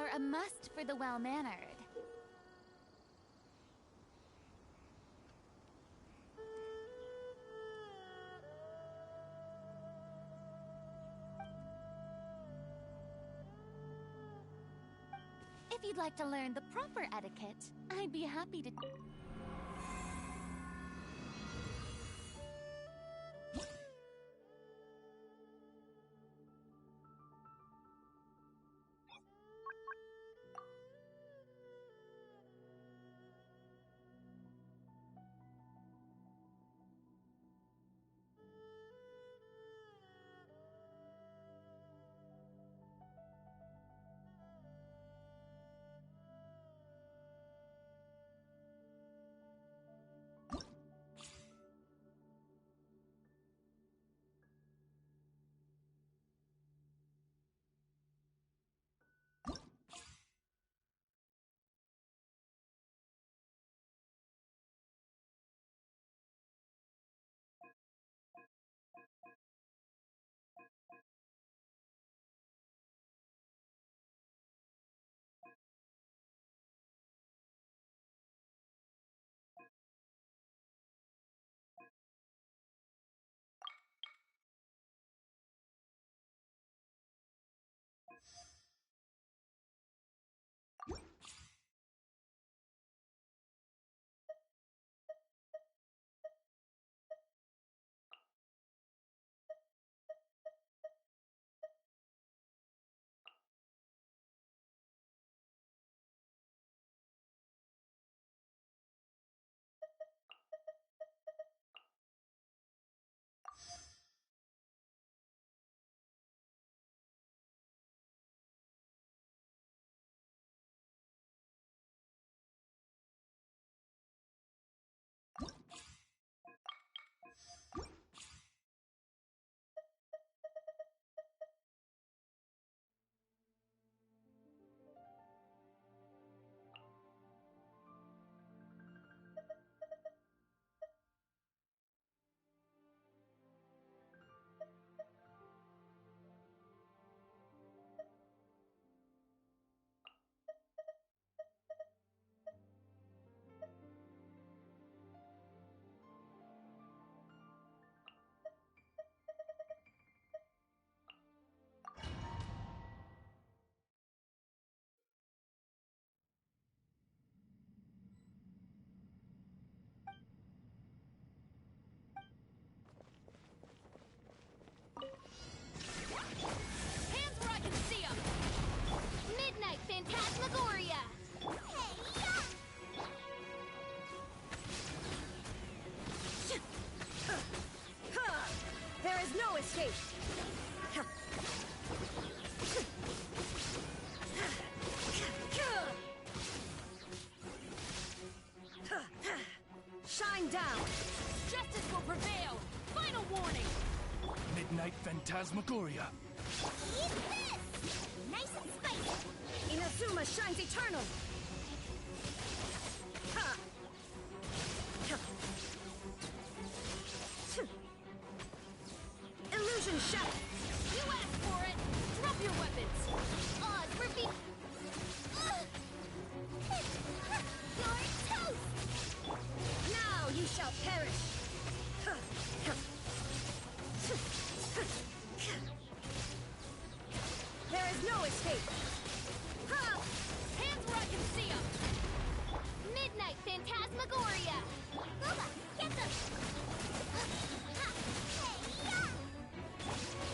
are a must for the well-mannered. If you'd like to learn the proper etiquette, I'd be happy to... Phantasmagoria! There is no escape! Shine down! Justice will prevail! Final warning! Midnight Phantasmagoria! Eat this! Nice and spicy! Inazuma shines eternal! Ha! Illusion shot! You asked for it! Drop your weapons! Odds for me! You're toast! Now you shall perish! There is no escape! Ha! Hands where I can see them! Midnight Phantasmagoria! Loba, get them!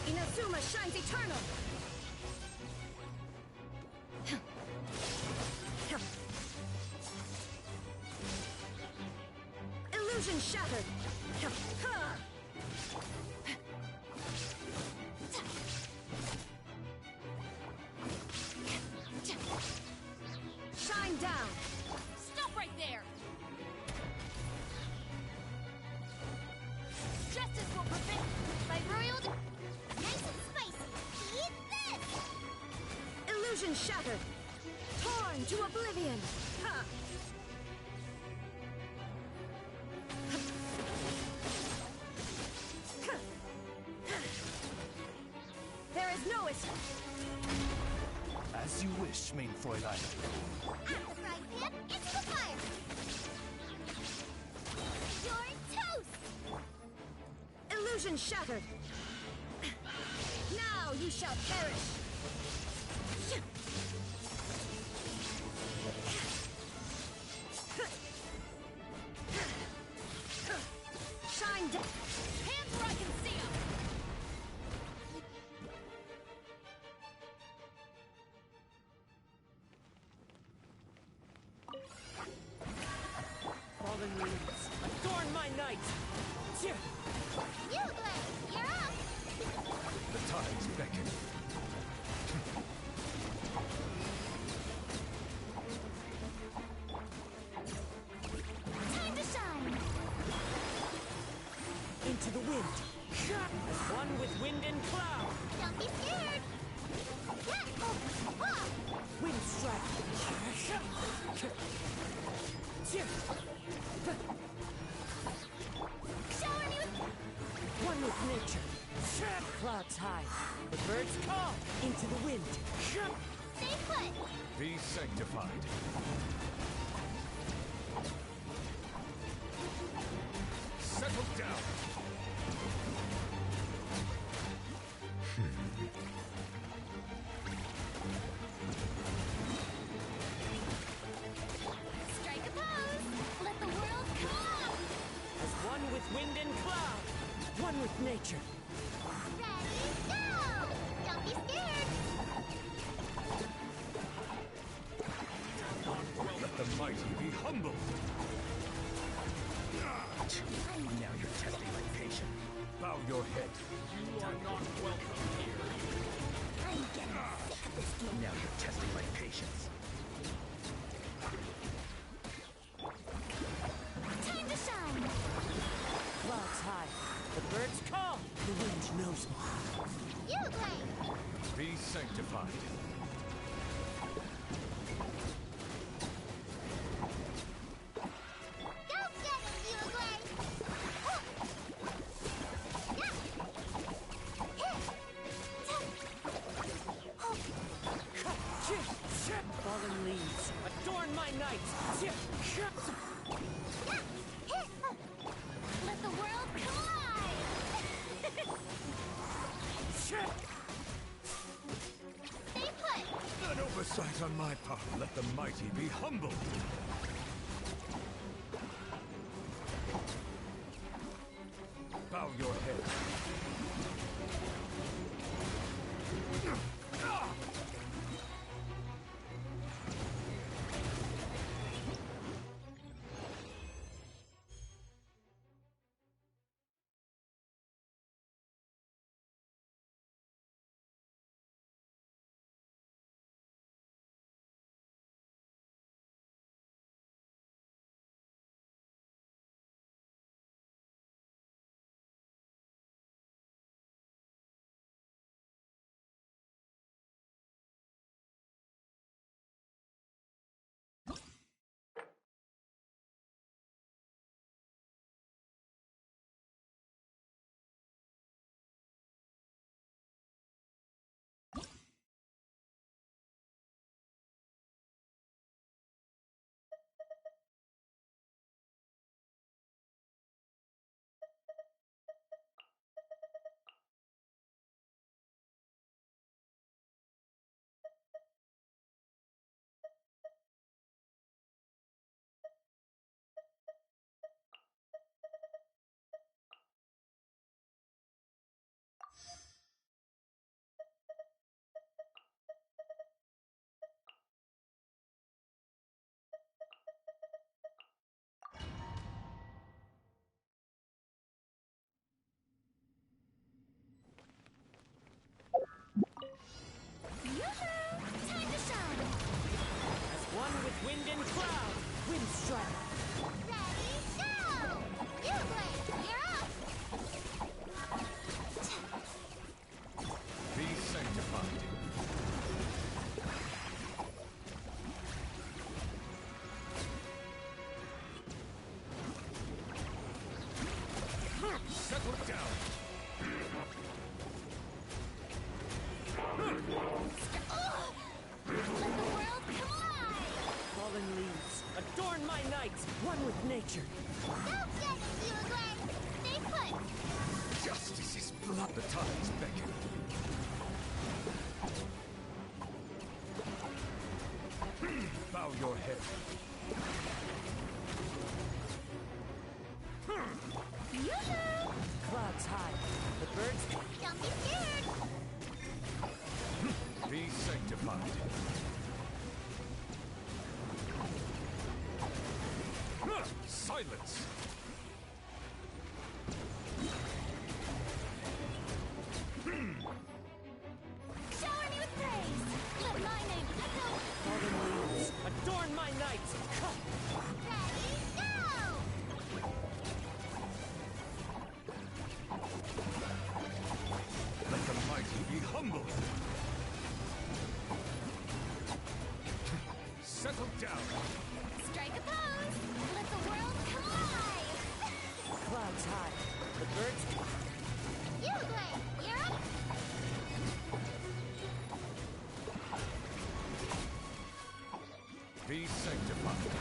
Inazuma shines eternal! Illusion shattered! Shine down! Stop right there! Justice will prevail! My royal... Nice and spicy! Eat this! Illusion shattered! Torn to oblivion! Ha! There is no escape! As you wish. Fisch, mein Fräulein. Out the frying pan, into the fire! You're toast! Illusion shattered! Now you shall perish! Shine down! Hands where I can see them! Fallen leaves, adorn my night! You, Blade! You're up! The tides beckon. Time to shine! Into the wind! As one with wind and cloud! Don't be scared! Wind strike! Shower me with... One with nature! Clouds high, the birds call! Into the wind! Stay put! Be sanctified. Settle down. Strike a pose! Let the world come on! As one with wind and cloud! One with nature! Ready, go! Don't be scared! Let the mighty be humble. Now you're testing my patience. Bow your head. You are not welcome here. I'm getting sick of this game. Now you're testing my patience. Time to shine! Clouds high, the birds call! The wind knows me. You, Blade! Be sanctified. Go get it, you, Blade! Fallen leaves, adorn my night! Let the world collide! Stay put! An oversight on my part. Let the mighty be humble. Bow your head. Yoo-hoo! Time to shine! As one with wind and cloud! Wind strike! Ready, go! You, Blade! You're up! Be sanctified. Settle down. Let the knights, one with nature. Don't get you again. Stay put. Justice is blood. The tides beckon. Bow your head. Yoo-hoo! Clouds high. The birds. Don't be scared. Be sanctified. Silence! Shower me with praise! Let my name echo! Fallen leaves. Adorn my knights. Ready, go! Let the mighty be humble. Settle down. Strike a pose! Let the world come alive! Clouds high. The birds. You play. You're up. Be sanctified.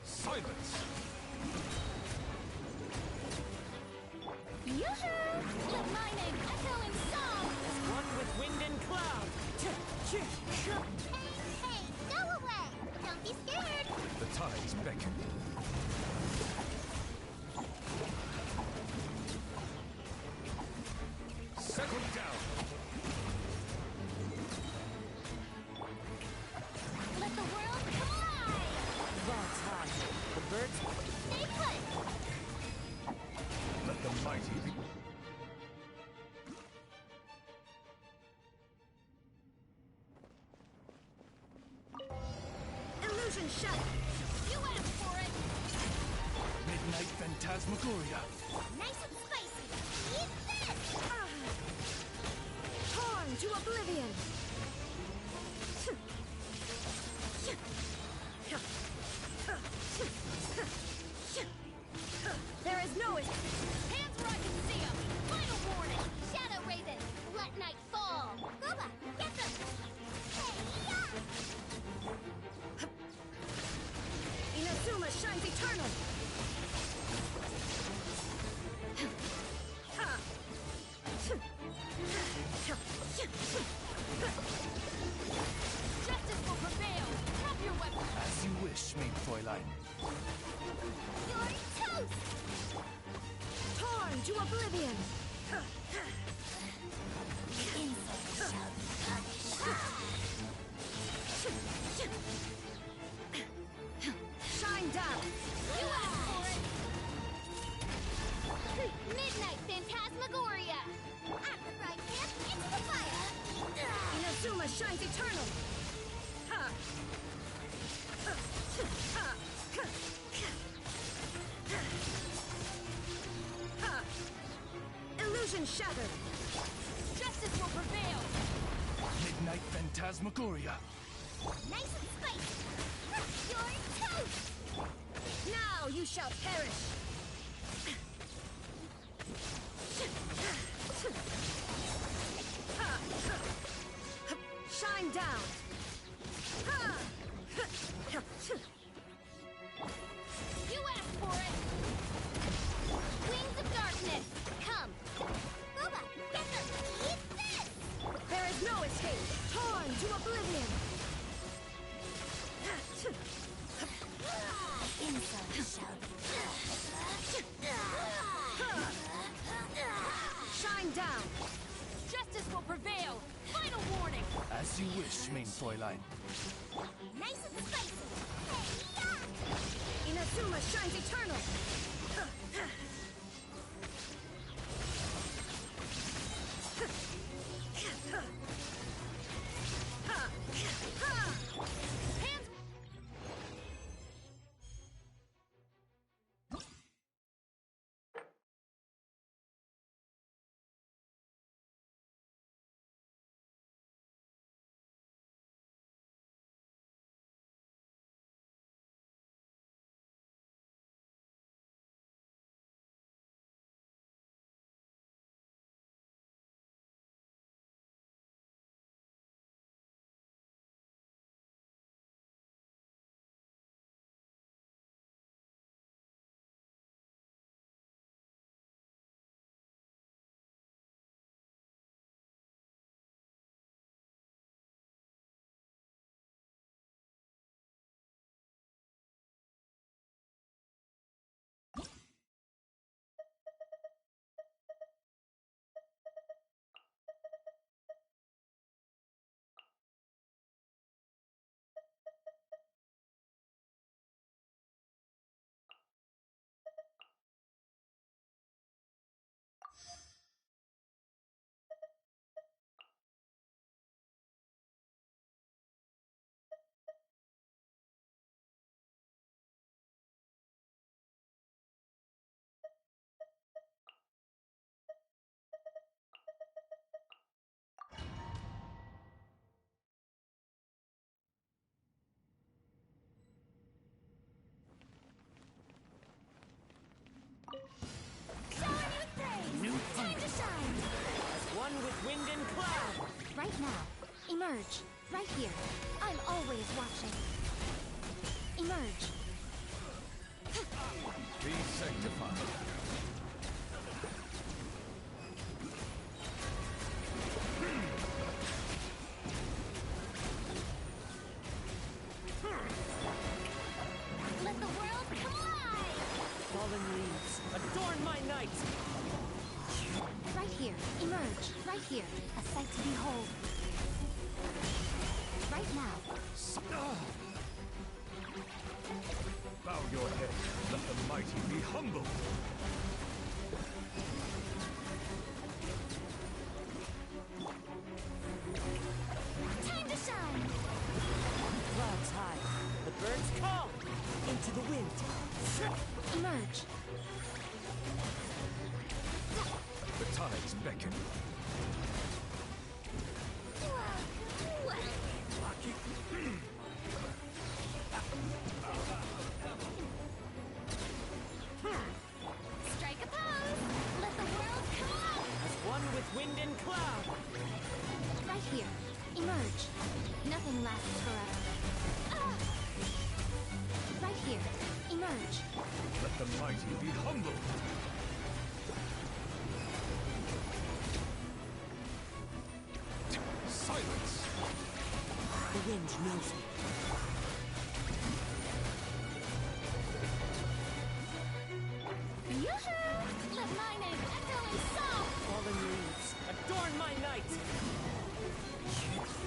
Silence! Yoo-hoo! Let my name echo in song! One with wind and cloud. Hey, hey, go away. Don't be scared. The tides beckon. Settle down. Let the world come alive! Clouds high. The birds. Stay put. Let the mighty be. Illusion shattered. You asked for it! Midnight Phantasmagoria. Nice and spicy. Eat this. Torn to oblivion. There is no escape. Hands where I can see them! Final warning! Shadow Raven, let night fall. Booba, get them. Hey, Inazuma shines eternal. Justice will prevail! Drop your weapon! As you wish, main Fräulein. You're toast. Torn to oblivion. Shine down. You asked for it! Midnight Phantasmagoria. At the right hand, into the fire. Inazuma shines eternal. Illusion shattered. Justice will prevail! Midnight Phantasmagoria. Nice and spicy. You're toast. Now you shall perish. Shine down. You asked for it! Wings of darkness. Come. Booba, get them. Eat this. There is no escape. Torn to oblivion. Shine down. Justice will prevail! Final warning! As you wish, main Fräulein. Nice and spicy. Hey, Inazuma shines eternal. one with wind and cloud. Right now. Emerge. Right here. I'm always watching. Emerge. Be sanctified. Let the world come alive! Fallen leaves, adorn my night. Right here. Emerge. Right here. A sight to behold. Right now. Bow your head. Let the mighty be humble. Time to shine! Clouds high, the birds call. Into the wind. Emerge. The tides beckon. Strike a pose! Let the world come out! As one with wind and cloud. Right here. Emerge. Nothing lasts forever. Ah! Right here. Emerge. Let the mighty be humble. Silence. The wind knows me. Yoo-hoo! Let my name echo in song! Fallen leaves, adorn my night.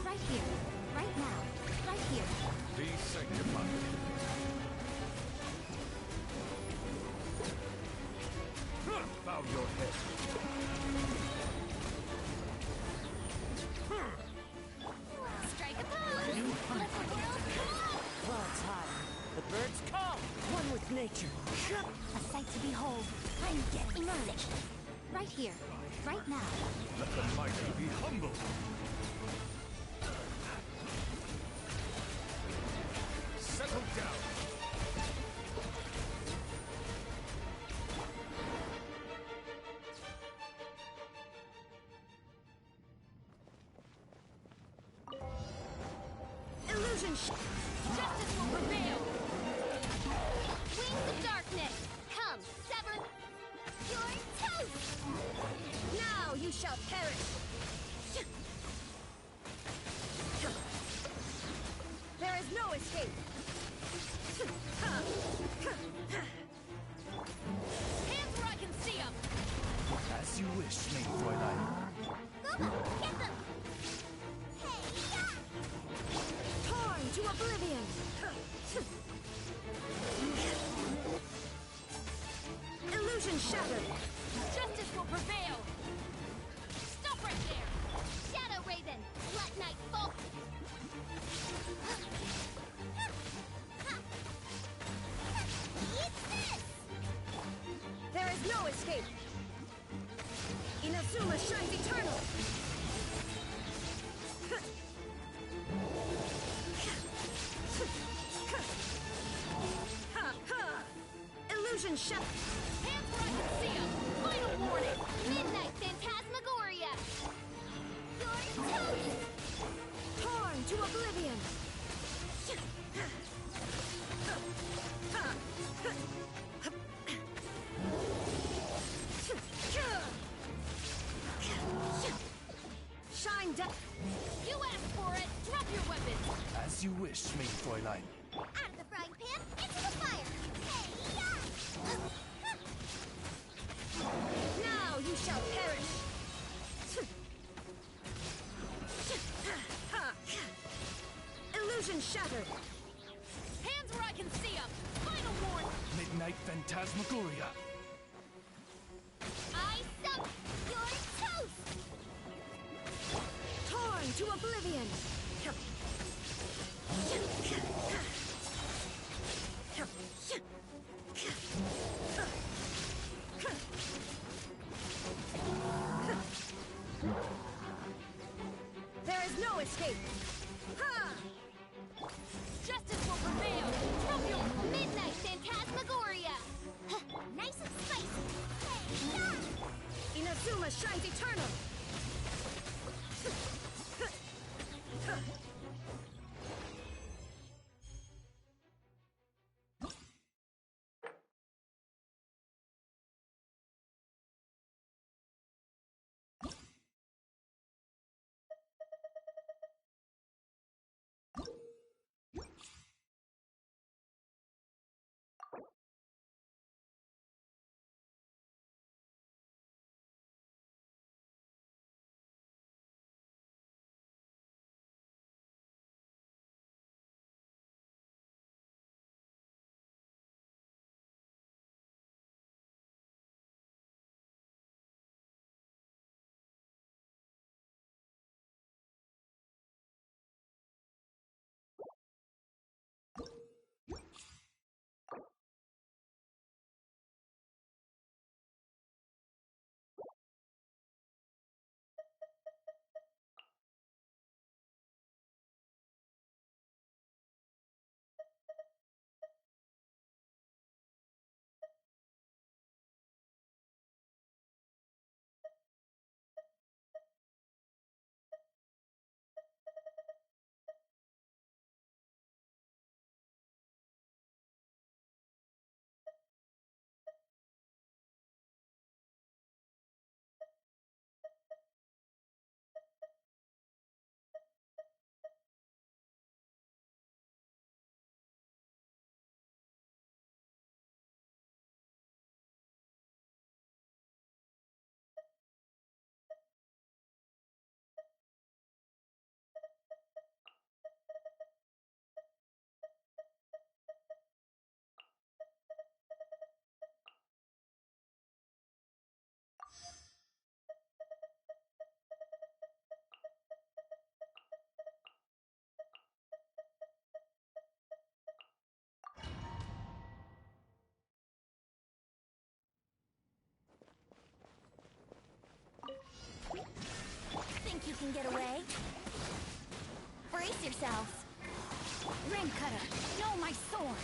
Right here. Right now. Right here. Be sanctified. Bow your head. Strike a pose! Let the world come out! Clouds high, the birds call. One with nature. A sight to behold. I'm getting emerge. Right here. Right now. Let the mighty be humble. Settle down. Illusion Justice will prevail! Wings of darkness! Come, sever your toast! Now you shall perish! There is no escape! Hands where I can see them! As you wish, Maid Fräulein. Get them! Torn to oblivion! Illusion shattered! Justice will prevail! Stop right there! Shadow Raven! Let night fall! Eat this! There is no escape! Inazuma shines eternal! Illusion shattered! Hands where I can see them! Final warning! Midnight Phantasmagoria! Your toast! Torn to oblivion! Shine down! You asked for it! Drop your weapons! As you wish, Maid Fräulein. Out of the frying pan, into the fire! Now you shall perish! Illusion shattered! Hands where I can see them! Final warning! Midnight Phantasmagoria. I suck your toast! Torn to oblivion! There is no escape! Ha! Justice will prevail! Drop your Midnight Phantasmagoria! Nice and spicy! Inazuma shines eternal! can get away? Brace yourselves. Rain cutter, know my sword.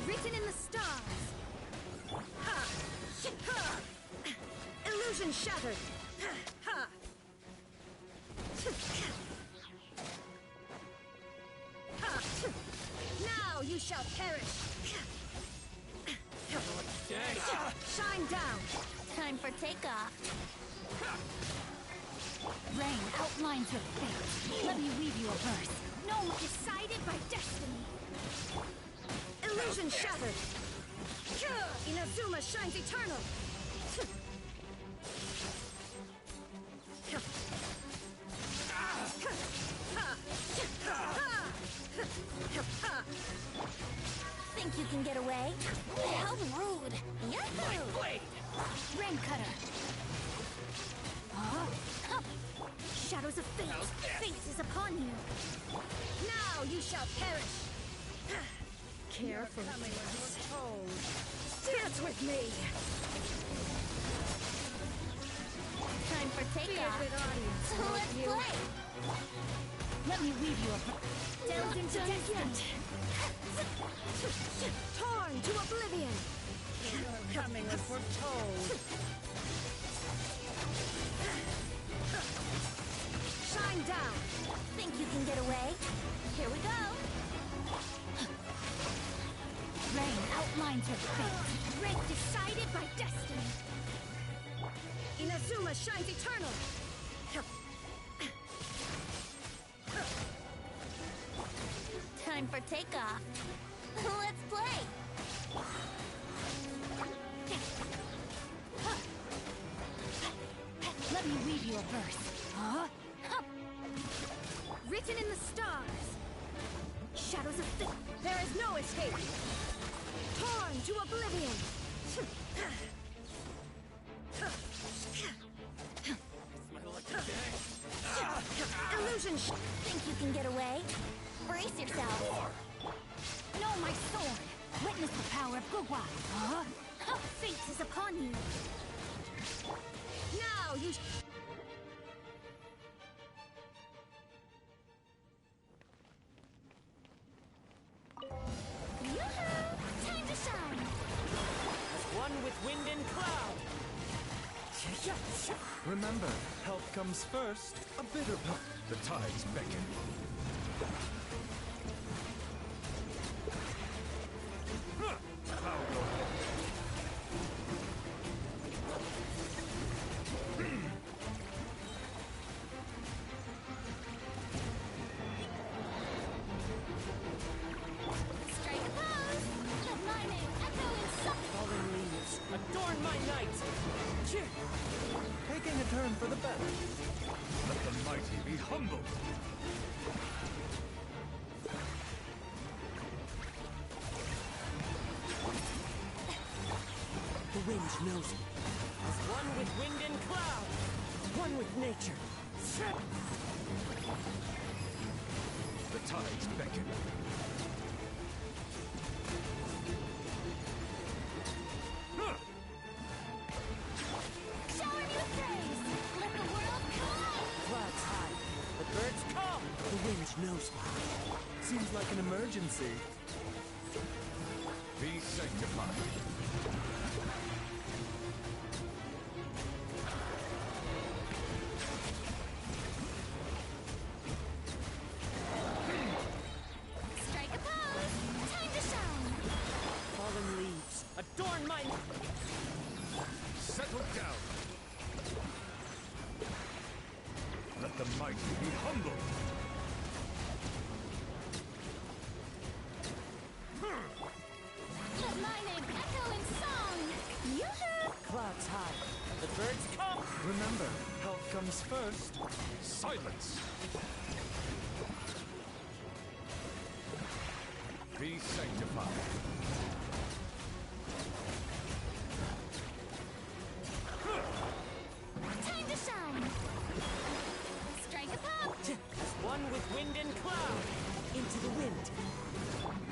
Written in the stars. Ha! Ha! Illusion shattered. Ha! Ha! Now you shall perish. Shine down. Time for takeoff. Rain outlines your fate. Let me weave you a verse. No, decided by destiny. Illusion shattered. Inazuma shines eternal. Think you can get away? How rude. Yahoo! Rain cutter. Shadows of fate. Fate is upon you. Now you shall perish. Careful. Dance with me. Time for takeoff. Let's play. Let me weave you a Delved into destiny. Torn to oblivion. Coming as foretold. Shine down. Think you can get away? Here we go. Rain outlines your fate. Rank decided by destiny. Inazuma shines eternal. Time for takeoff. Let's play. Let me weave you a verse. Written in the stars. Shadows of fate. There is no escape. Torn to oblivion. Illusion. Think you can get away? Brace yourself. Know my sword. Witness the power of Gugwa. Fate is upon you. Now you. Yoo-hoo! Time to shine. As one with wind and cloud. Remember, health comes first. A bitter pill. The tides beckon. Strike a pose. Let my name echo in song. Fallen leaves, adorn my night. Taking a turn for the better. Let the mighty be humbled. The wind knows me. As one with wind and cloud. One with nature. The tides beckon. Shower me with praise. Let the world collide. Clouds high. The birds call. The wind knows me. Seems like an emergency. Be sanctified. Strike a pose. Time to shine. Fallen leaves, adorn my... Settle down. Let the mighty be humbled. Let my name echo in song. Yoo-hoo! Clouds high. The birds call. Remember, health comes first. Silence. Be sanctified. Time to shine. Strike a pop. As one with wind and cloud. Into the wind.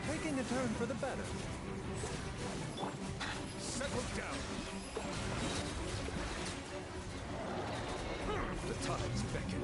Taking a turn for the better. Settle down. The tides beckon.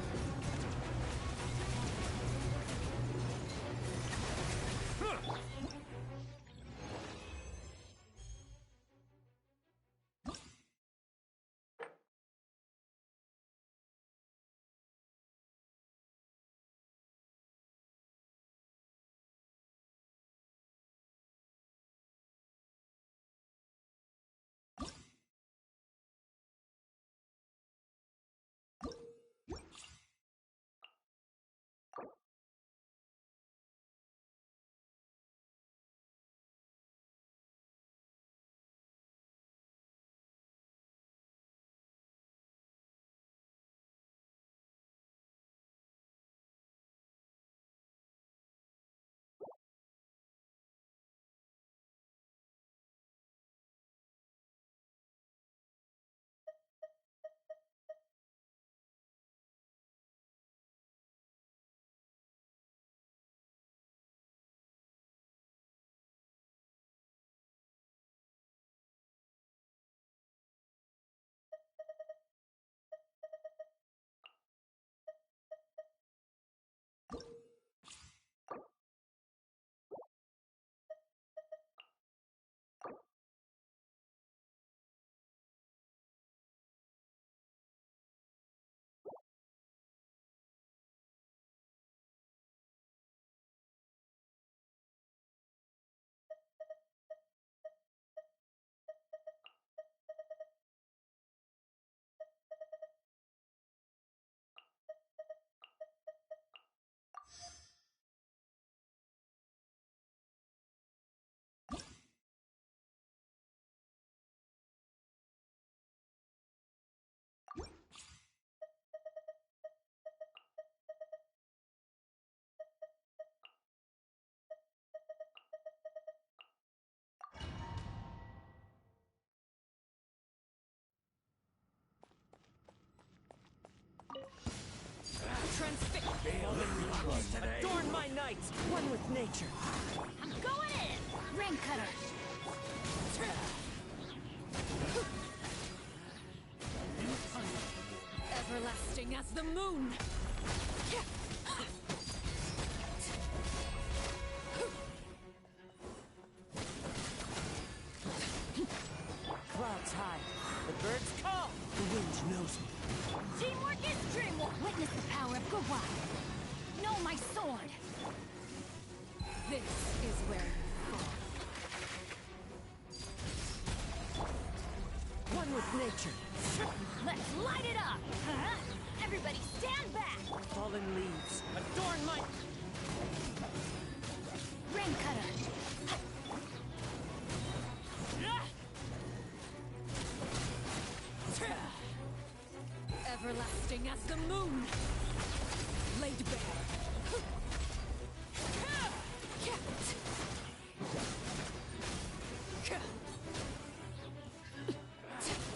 Transfix. Adorn my nights, one with nature. I'm going in! Rain cutter! Everlasting as the moon. Clouds high, the birds call. The wind knows me. Teamwork is dreamwork! Witness the power of Gurwa! Know my sword! This is where you fall. One with nature. Let's light it up! Huh? Everybody stand back! Fallen leaves. Adorn my... Rain cutter! Everlasting as the moon. Laid bare.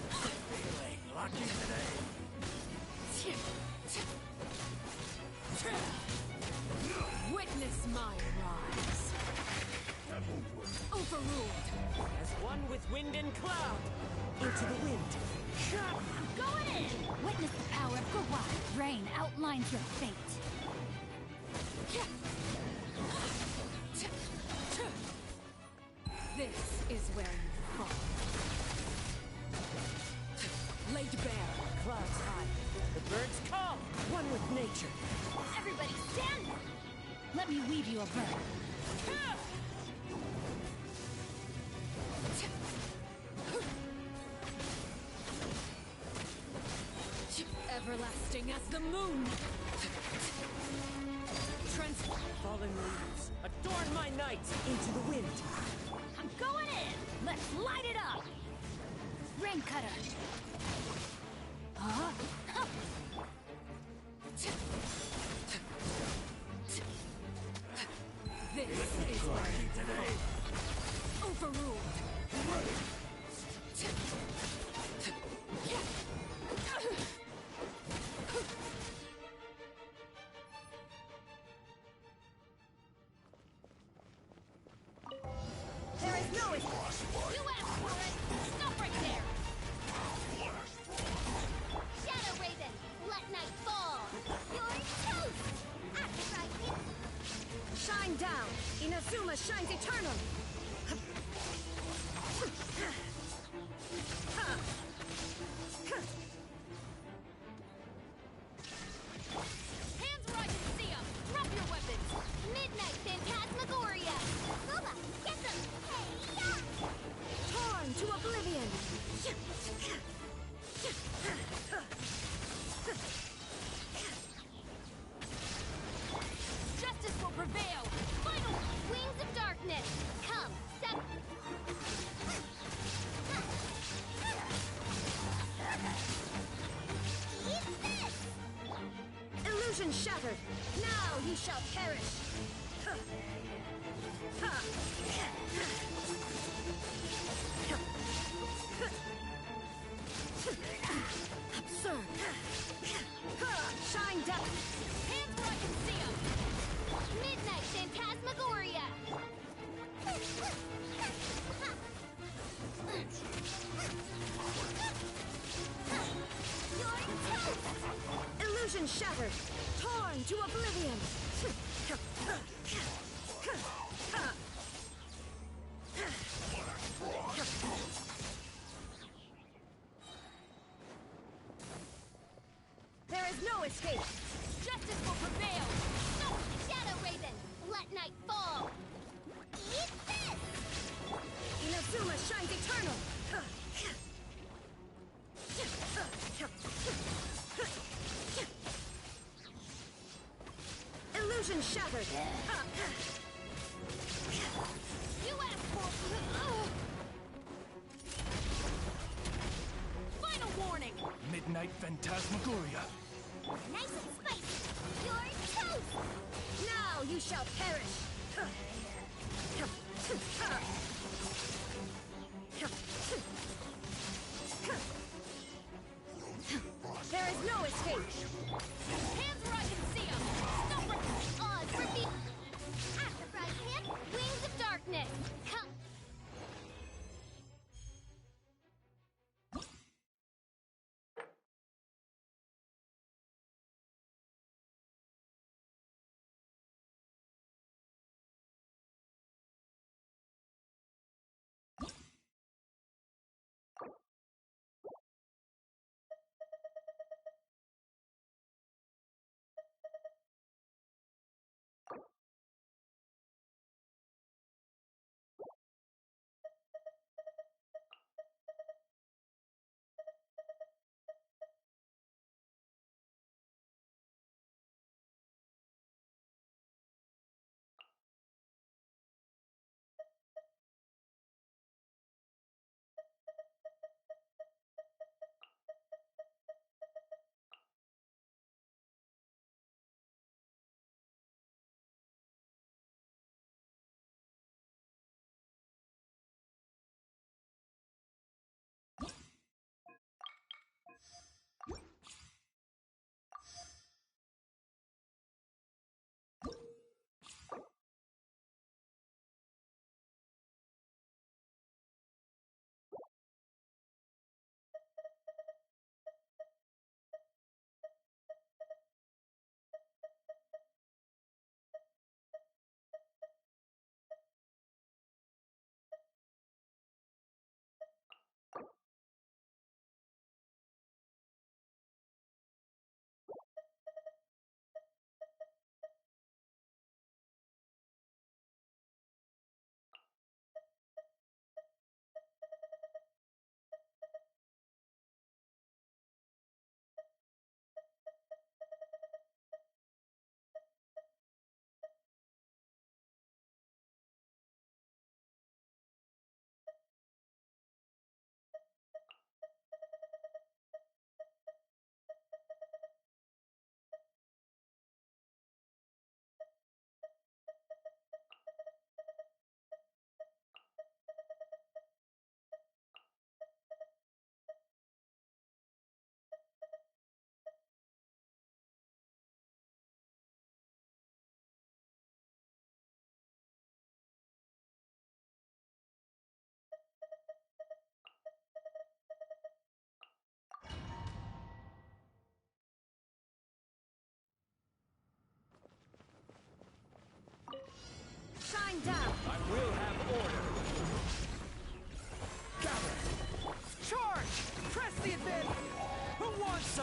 Feeling lucky today. Witness my rise. Overruled. As one with wind and cloud. Into the wind. I'm going in! Witness the power of Gurwa! Rain outlines your fate. This is where you fall. Laid bare, clouds high. The birds call, one with nature. Everybody stand back! Let me weave you a verb. Everlasting as the moon. Fallen leaves, adorn my nights into the wind. I'm going in! Let's light it up! Rain cutter! Huh? Huh. This is where you today. Overruled. There is no escape. You asked for it! Stop right there! Shadow Raven! Inazuma shines eternal! Hands where I can see 'em! Drop your weapons! Midnight Phantasmagoria! Boba, get them! Hey-ya! Torn to oblivion! Justice will prevail! Final wings of darkness! Come, step... Eat this! Illusion shattered! Now you shall perish! Absurd! Shine down! Hands where I can see 'em! Midnight Phantasmagoria! You're toast! Illusion shattered! Torn to oblivion! There is no escape! Justice will prevail! No! Shadow Raven! Let night fall! Eat this! Inazuma shines eternal! Illusion shattered! You asked for... Final warning! Midnight Phantasmagoria. Nice and spicy! You're toast! Now you shall perish! There is no escape! Hands where I can see 'em! Stop right... Oz repeat! After Fry's hand, wings of darkness! Come...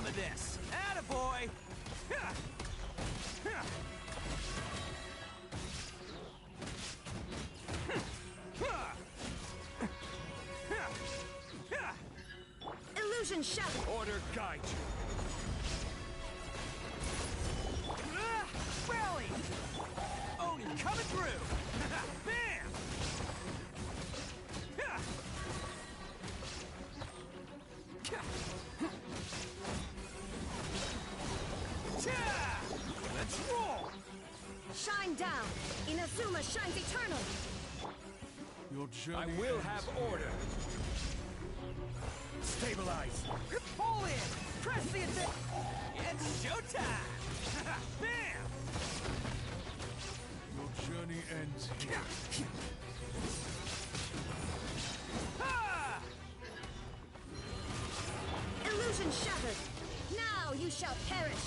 some of this. Attaboy! Ha! Ha! Illusion shattered. Order guide you. Rally! Oni coming through! Bam! Let's roll! Shine down. Inazuma shines eternal. Your journey I will ends have here. order. Stabilize. Pull in! Press the attack! It's showtime! Bam! Your journey ends here. Ha! Illusion shattered. Now you shall perish.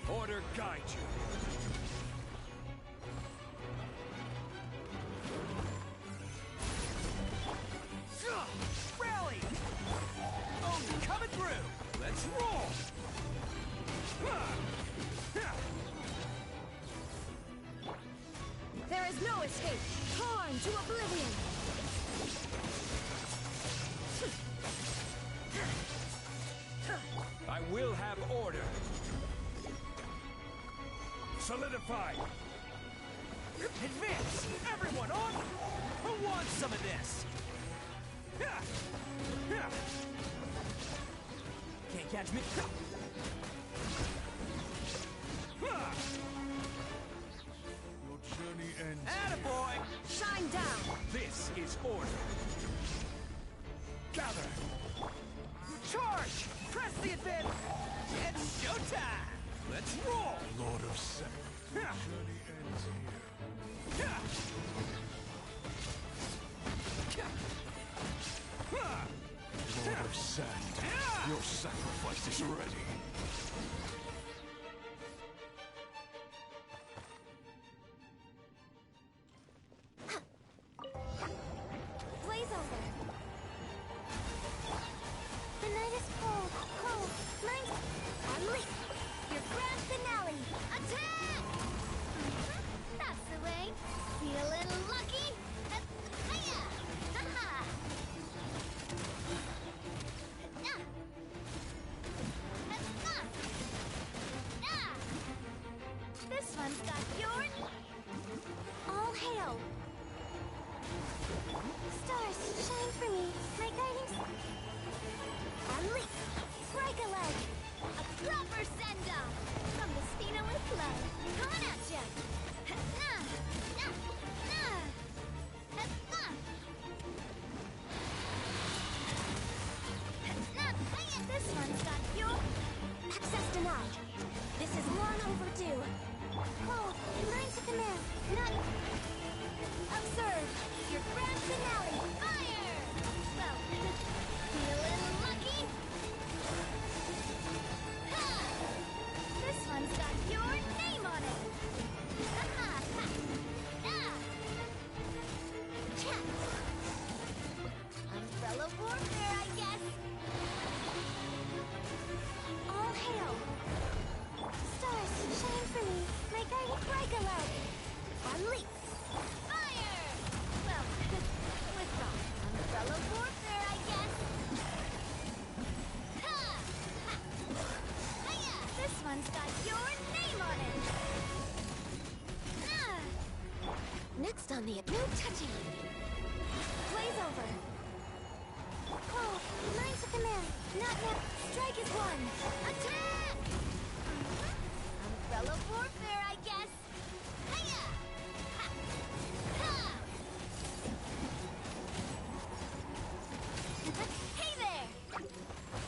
Order guide you. Rally! Oni coming through! Let's roll! There is no escape. Torn to oblivion. I will have order. Solidify. Advance! Everyone on! Who wants some of this? Can't catch me. Your journey ends Attaboy! Shine down. This is order. Gather. Charge! Press the advance! It's showtime! Let's roll! Lord of Seven. Your journey ends here. Lord of Sand. Your sacrifice is ready. Blaze over. The night is cold, cold. Mine's unleashed. Your grand finale. Attack! That's the way. Feeling lucky? Hiya! Ha-ha! This one's got your... All hail! Stars, shine for me. My guiding... Unleash! Break a leg! A proper send-off! From the Spina with love. Coming at ya! This one's got your... Access denied. This is long overdue. Oh, lines of command. Not... Observe. Your grand finale. Fire! Well, feeling lucky? Ha! This one's got your name on it. Ha-ha! Ha! Ah! Chat! Umbrella warfare, I guess. All hail! Stars, shine for me. My guiding break a leg. Unleash! Fire! Well, withdraw. Umbrella warfare, I guess. Ha! Ha! Hiya! This one's got your name on it. Ah! Next on the... No touching! Blaze over! Oh, lines of command. Not now. Strike is one. Attack! Umbrella warfare, I guess. Hiya! Ha! Ha! Hey there!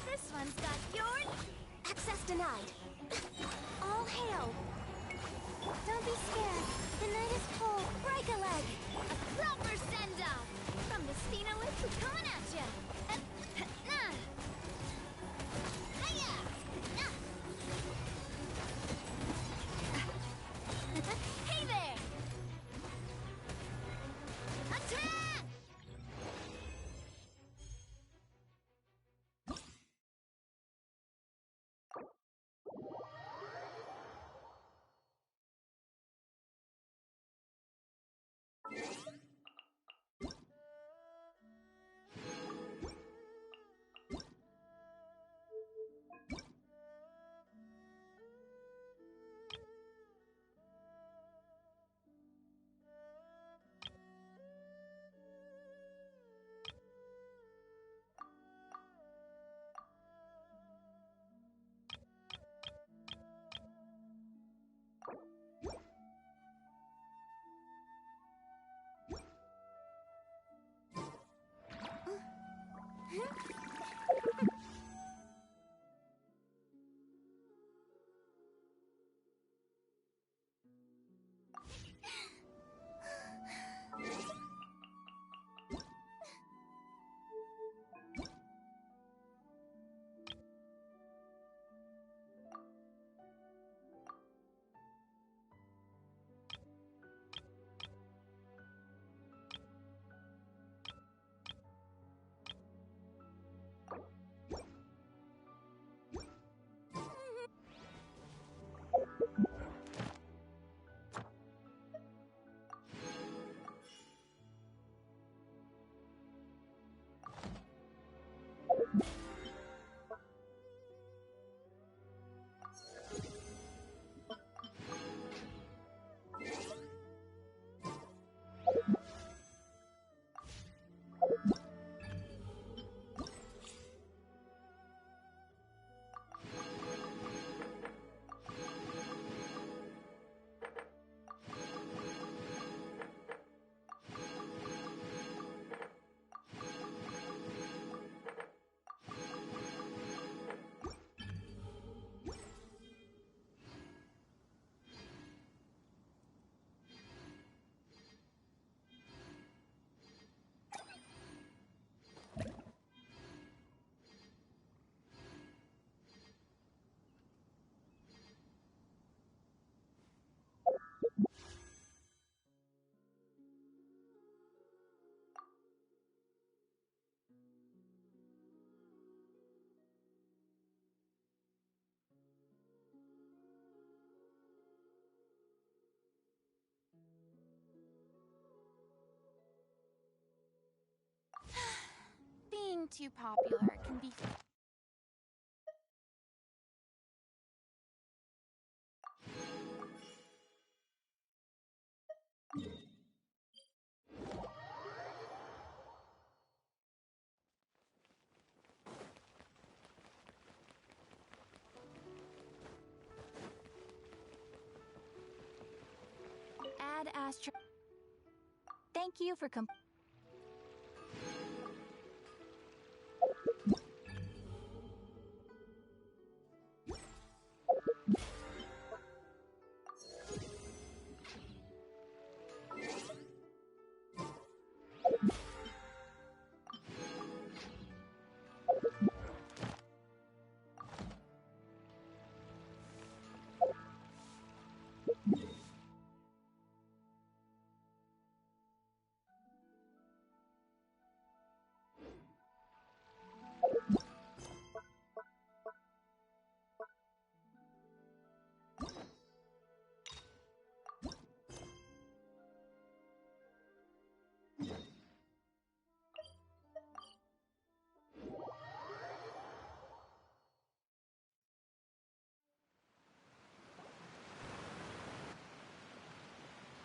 This one's got your... Access denied. All hail. Don't be scared. The night is cold. Break a leg. A proper send-off. From the Spina with coming at ya. Hiya! Hey there! Being too popular can be... Add Astro... Thank you for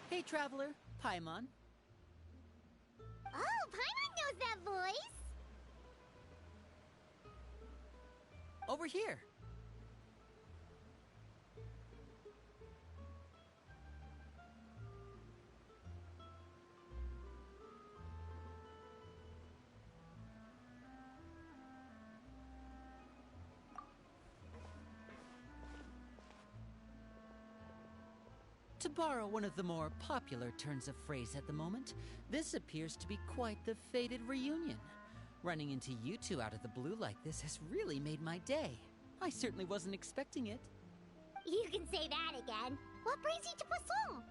Hey, Traveler. Paimon. Oh, Paimon knows that voice! Over here. To borrow one of the more popular turns of phrase at the moment, this appears to be quite the fated reunion. Running into you two out of the blue like this has really made my day. I certainly wasn't expecting it. You can say that again. What brings you to Poisson?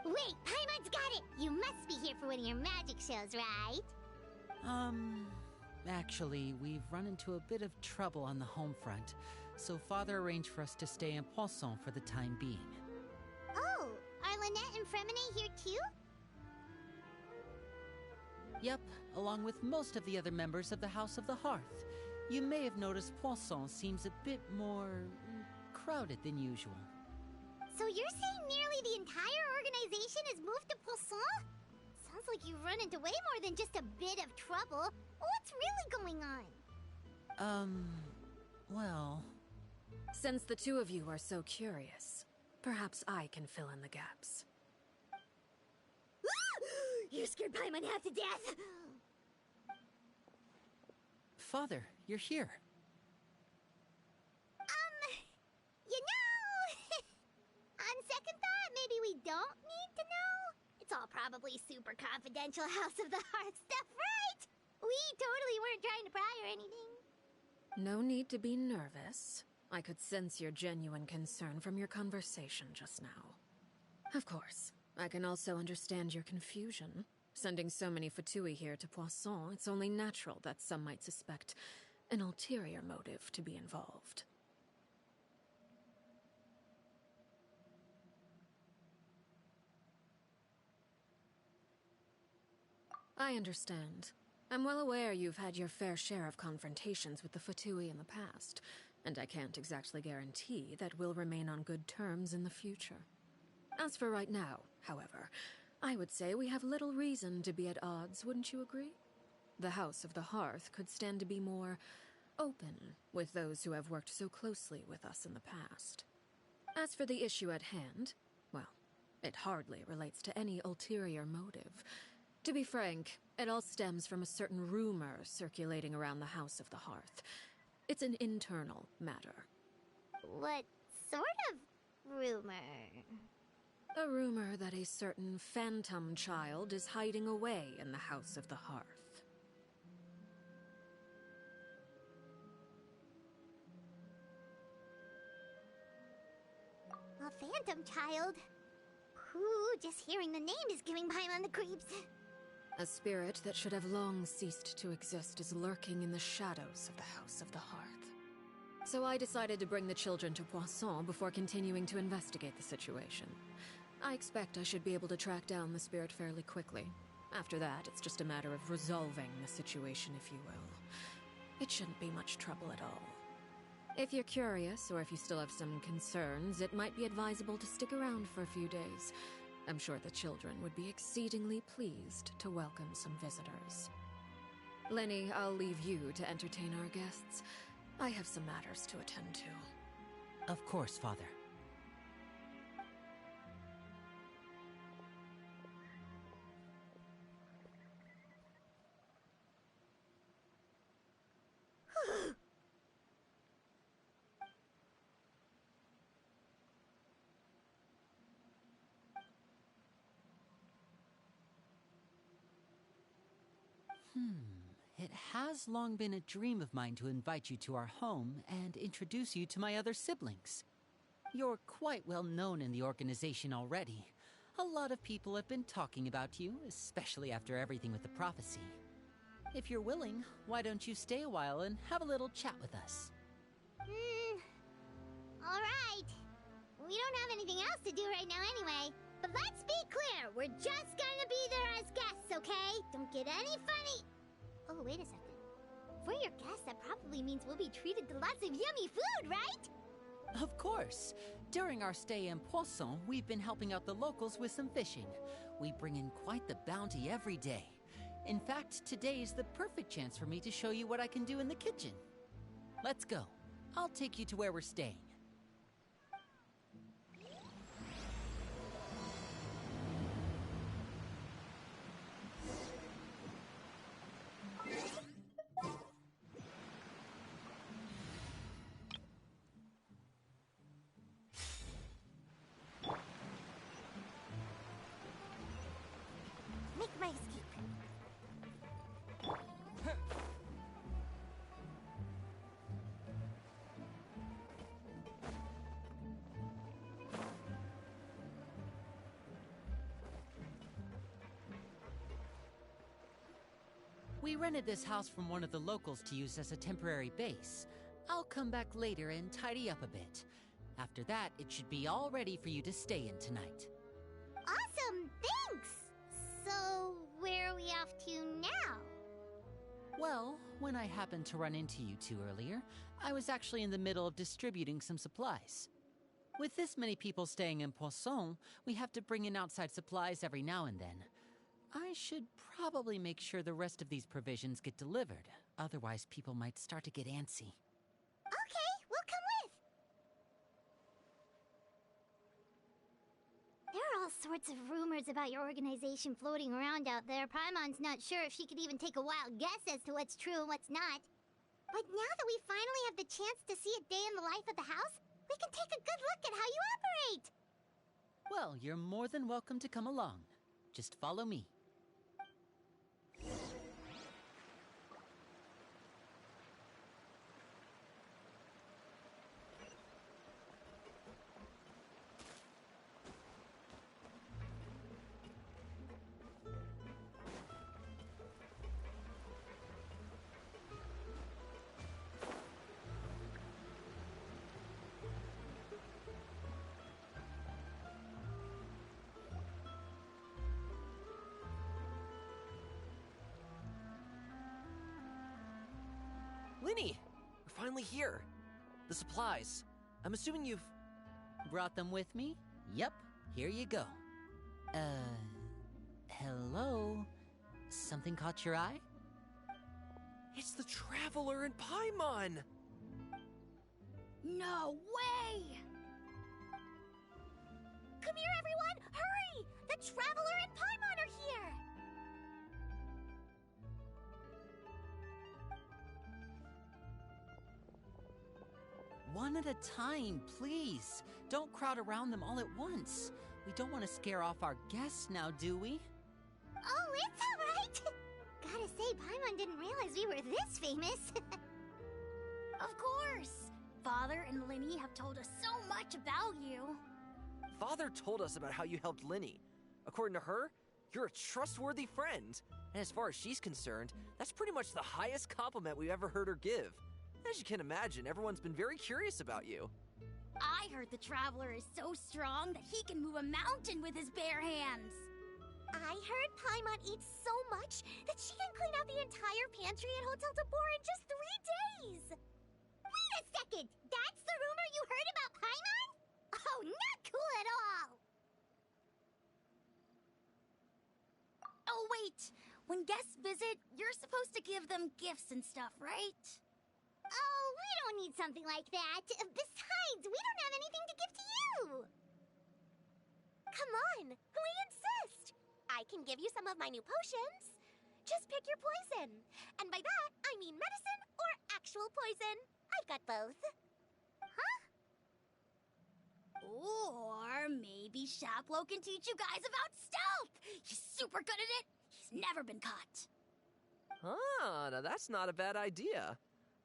Wait, Paimon's got it! You must be here for one of your magic shows, right? Actually, we've run into a bit of trouble on the home front, so Father arranged for us to stay in Poisson for the time being. Oh, are Lynette and Fremine here too? Yep, along with most of the other members of the House of the Hearth. You may have noticed Poisson seems a bit more crowded than usual. So you're saying nearly the entire organization has moved to Poisson? Sounds like you've run into way more than just a bit of trouble. What's really going on? Well... Since the two of you are so curious, perhaps I can fill in the gaps. You scared Paimon half to death! Father, you're here. You know... On second thought, maybe we don't need to know? It's all probably super confidential House of the Hearth stuff, right? We totally weren't trying to pry or anything. No need to be nervous. I could sense your genuine concern from your conversation just now. Of course, I can also understand your confusion. Sending so many Fatui here to Poisson, it's only natural that some might suspect an ulterior motive to be involved. I understand. I'm well aware you've had your fair share of confrontations with the Fatui in the past, and I can't exactly guarantee that we'll remain on good terms in the future. As for right now, however, I would say we have little reason to be at odds, wouldn't you agree? The House of the Hearth could stand to be more open with those who have worked so closely with us in the past. As for the issue at hand, well, it hardly relates to any ulterior motive. To be frank, it all stems from a certain rumor circulating around the House of the Hearth. It's an internal matter. What sort of rumor? A rumor that a certain phantom child is hiding away in the House of the Hearth. A phantom child? Ooh, just hearing the name is giving Paimon the creeps. A spirit that should have long ceased to exist is lurking in the shadows of the House of the Hearth. So I decided to bring the children to Poisson before continuing to investigate the situation. I expect I should be able to track down the spirit fairly quickly. After that, it's just a matter of resolving the situation, if you will. It shouldn't be much trouble at all. If you're curious, or if you still have some concerns, it might be advisable to stick around for a few days. I'm sure the children would be exceedingly pleased to welcome some visitors. Lenny, I'll leave you to entertain our guests. I have some matters to attend to. Of course, Father. It has long been a dream of mine to invite you to our home and introduce you to my other siblings. You're quite well known in the organization already. A lot of people have been talking about you, especially after everything with the prophecy. If you're willing, why don't you stay a while and have a little chat with us? Alright. We don't have anything else to do right now anyway. But let's be clear, we're just gonna be there as guests, okay? Don't get any funny... Oh, wait a second. If we're your guests, that probably means we'll be treated to lots of yummy food, right? Of course. During our stay in Poisson, we've been helping out the locals with some fishing. We bring in quite the bounty every day. In fact, today's the perfect chance for me to show you what I can do in the kitchen. Let's go. I'll take you to where we're staying. Make my escape. We rented this house from one of the locals to use as a temporary base. I'll come back later and tidy up a bit. After that, it should be all ready for you to stay in tonight. Awesome, thanks! So, where are we off to now? Well, when I happened to run into you two earlier, I was actually in the middle of distributing some supplies. With this many people staying in Poisson, we have to bring in outside supplies every now and then. I should probably make sure the rest of these provisions get delivered, otherwise people might start to get antsy. Okay, we'll come with. There are all sorts of rumors about your organization floating around out there. Paimon's not sure if she could even take a wild guess as to what's true and what's not. But now that we finally have the chance to see a day in the life of the house, we can take a good look at how you operate. Well, you're more than welcome to come along. Just follow me. Linny! We're finally here. The supplies. I'm assuming you've... Brought them with me? Yep, here you go. Hello? Something caught your eye? It's the Traveler in Paimon! No way! Come here, everyone! Hurry! The Traveler and Paimon are here! One at a time, please. Don't crowd around them all at once. We don't want to scare off our guests now, do we? Oh, it's alright! Gotta say, Paimon didn't realize we were this famous. Of course! Father and Linny have told us so much about you. Father told us about how you helped Linny. According to her, you're a trustworthy friend. And as far as she's concerned, that's pretty much the highest compliment we've ever heard her give. As you can imagine, everyone's been very curious about you. I heard the Traveler is so strong that he can move a mountain with his bare hands. I heard Paimon eats so much that she can clean out the entire pantry at Hotel de Boer in just 3 days! Wait a second! That's the rumor you heard about Paimon? Oh, not cool at all! Oh, wait! When guests visit, you're supposed to give them gifts and stuff, right? Oh, we don't need something like that. Besides, we don't have anything to give to you! Come on, we insist! I can give you some of my new potions. Just pick your poison. And by that, I mean medicine or actual poison. I've got both. Huh? Or maybe Shaplo can teach you guys about stealth! He's super good at it! He's never been caught. Ah, now that's not a bad idea.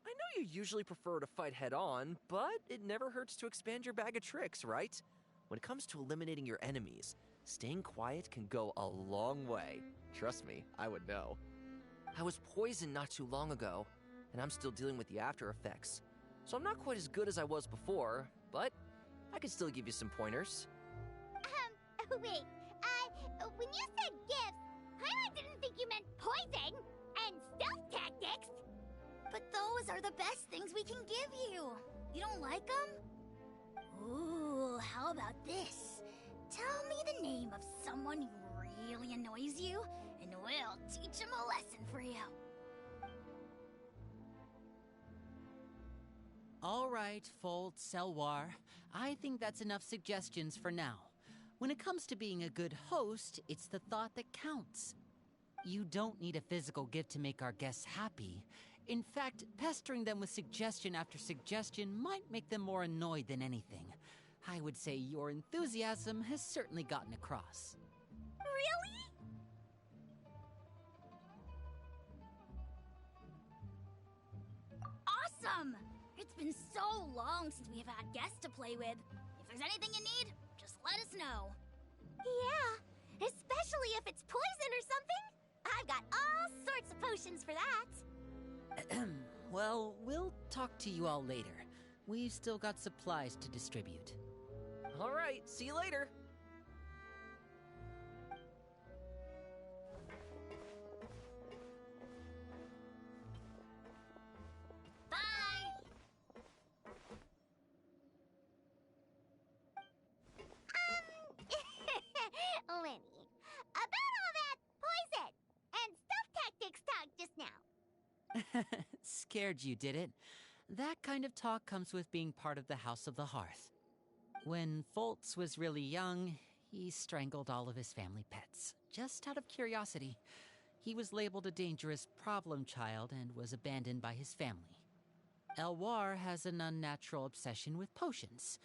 I know you usually prefer to fight head-on, but it never hurts to expand your bag of tricks, right? When it comes to eliminating your enemies, staying quiet can go a long way. Trust me, I would know. I was poisoned not too long ago, and I'm still dealing with the after effects. So I'm not quite as good as I was before, but I can still give you some pointers. Wait, when you said gifts, Paimon didn't think you meant poison and stealth tactics. But those are the best things we can give you. You don't like them? Ooh, how about this? Tell me the name of someone who really annoys you, and we'll teach him a lesson for you. All right, Fold, Selwar. I think that's enough suggestions for now. When it comes to being a good host, it's the thought that counts. You don't need a physical gift to make our guests happy. In fact, pestering them with suggestion after suggestion might make them more annoyed than anything. I would say your enthusiasm has certainly gotten across. Really? Awesome! It's been so long since we've had guests to play with. If there's anything you need, just let us know. Yeah, especially if it's poison or something. I've got all sorts of potions for that. Well, we'll talk to you all later. We've still got supplies to distribute. All right, see you later. Bye! Lenny, about all that poison and stealth tactics talk just now. Scared you, did it? That kind of talk comes with being part of the House of the Hearth. When Foltz was really young, he strangled all of his family pets, just out of curiosity. He was labeled a dangerous problem child and was abandoned by his family. Elwar has an unnatural obsession with potions.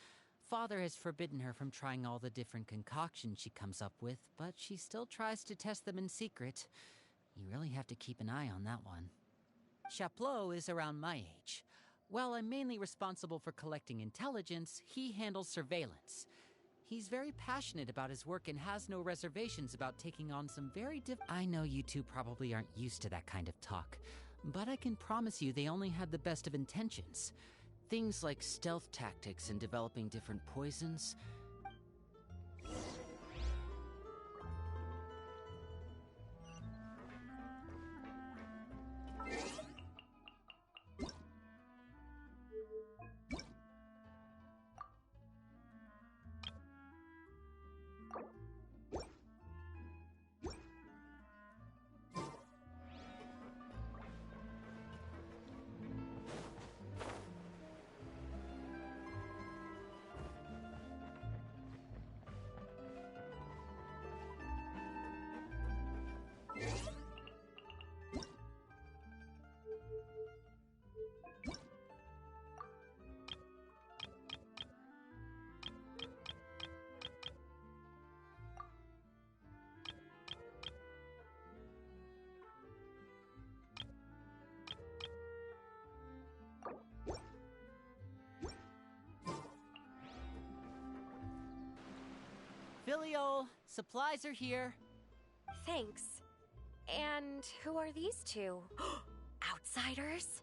Father has forbidden her from trying all the different concoctions she comes up with, but she still tries to test them in secret. You really have to keep an eye on that one. Chaplot is around my age. While I'm mainly responsible for collecting intelligence, he handles surveillance. He's very passionate about his work and has no reservations about taking on some very I know you two probably aren't used to that kind of talk, but I can promise you they only had the best of intentions. Things like stealth tactics and developing different poisons. Filio, supplies are here. Thanks. And who are these two? Outsiders?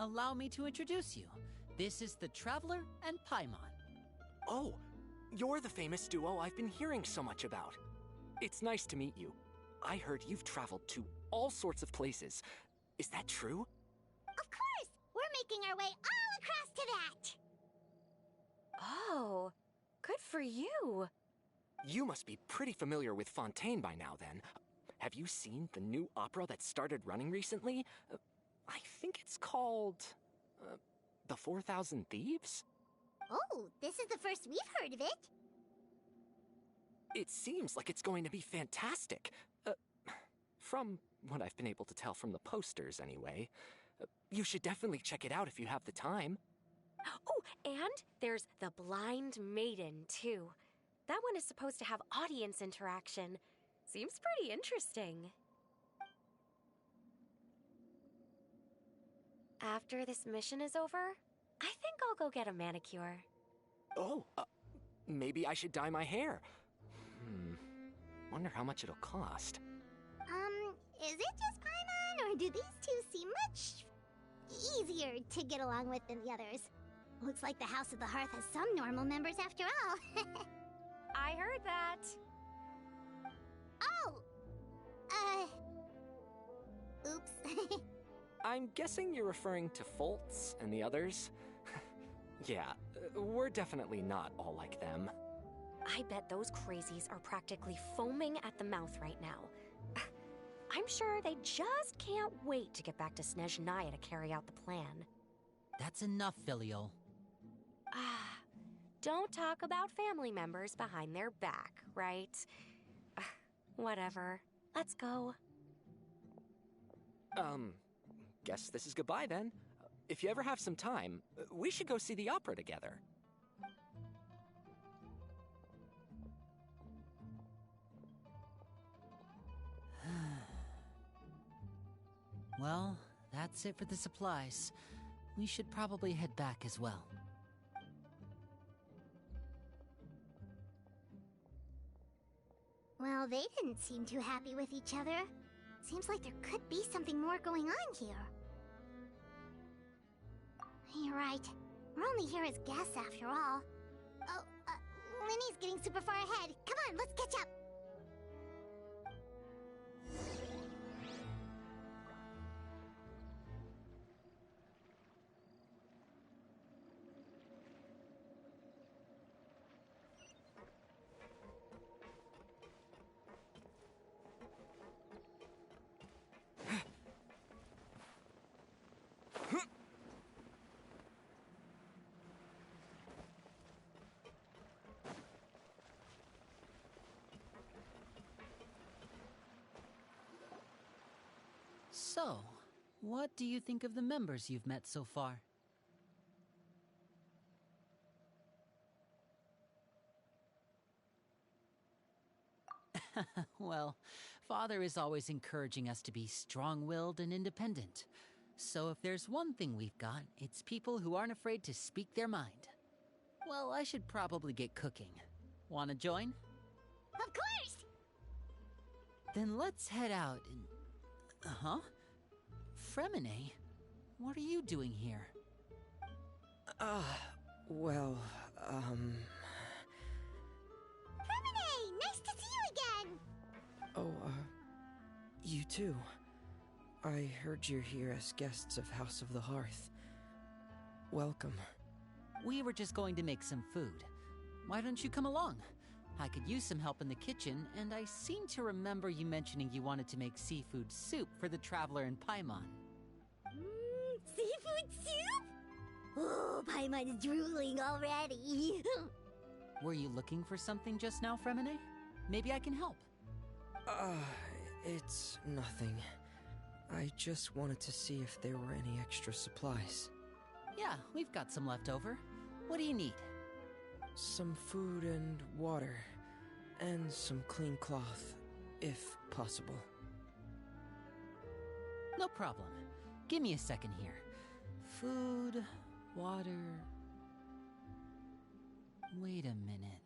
Allow me to introduce you. This is the Traveler and Paimon. Oh, you're the famous duo I've been hearing so much about. It's nice to meet you. I heard you've traveled to all sorts of places. Is that true? Of course! We're making our way all across to that! Oh, good for you. You must be pretty familiar with Fontaine by now, then. Have you seen the new opera that started running recently? I think it's called... The 4,000 Thieves? Oh, this is the first we've heard of it. It seems like it's going to be fantastic. From what I've been able to tell from the posters, anyway. You should definitely check it out if you have the time. Oh, and there's The Blind Maiden, too. That one is supposed to have audience interaction. Seems pretty interesting. After this mission is over, I think I'll go get a manicure. Oh, maybe I should dye my hair. Wonder how much it'll cost. Is it just Paimon, or do these two seem much easier to get along with than the others? Looks like the House of the Hearth has some normal members after all. I heard that. Oh! Oops. I'm guessing you're referring to Foltz and the others? Yeah, we're definitely not all like them. I bet those crazies are practically foaming at the mouth right now. I'm sure they just can't wait to get back to Snezhnaya to carry out the plan. That's enough, Filial. Don't talk about family members behind their back, right? Whatever. Let's go. Guess this is goodbye then. If you ever have some time, we should go see the opera together. Well, that's it for the supplies. We should probably head back as well. Well, they didn't seem too happy with each other. Seems like there could be something more going on here. You're right. We're only here as guests after all. Oh, Linny's getting super far ahead. Come on, let's catch up. So, what do you think of the members you've met so far? Well, Father is always encouraging us to be strong-willed and independent. So if there's one thing we've got, it's people who aren't afraid to speak their mind. Well, I should probably get cooking. Wanna join? Of course! Then let's head out and... Huh? Fremine? What are you doing here? Well, Fremine! Nice to see you again! Oh, you too. I heard you're here as guests of House of the Hearth. Welcome. We were just going to make some food. Why don't you come along? I could use some help in the kitchen, and I seem to remember you mentioning you wanted to make seafood soup for the traveler in Paimon. Seafood soup? Oh, Paimon's drooling already. Were you looking for something just now, Fremine? Maybe I can help. It's nothing. I just wanted to see if there were any extra supplies. Yeah, we've got some left over. What do you need? Some food and water, and some clean cloth, if possible. No problem. Give me a second here. Food, water... Wait a minute.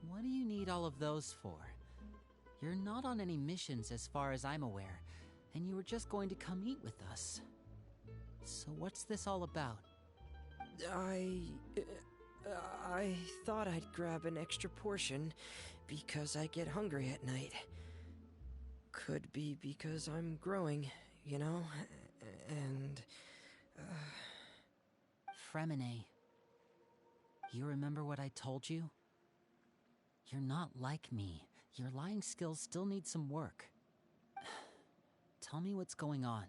What do you need all of those for? You're not on any missions as far as I'm aware, and you were just going to come eat with us. So what's this all about? I thought I'd grab an extra portion because I get hungry at night. Could be because I'm growing, you know? And... Fremine, you remember what I told you? You're not like me. Your lying skills still need some work. Tell me what's going on.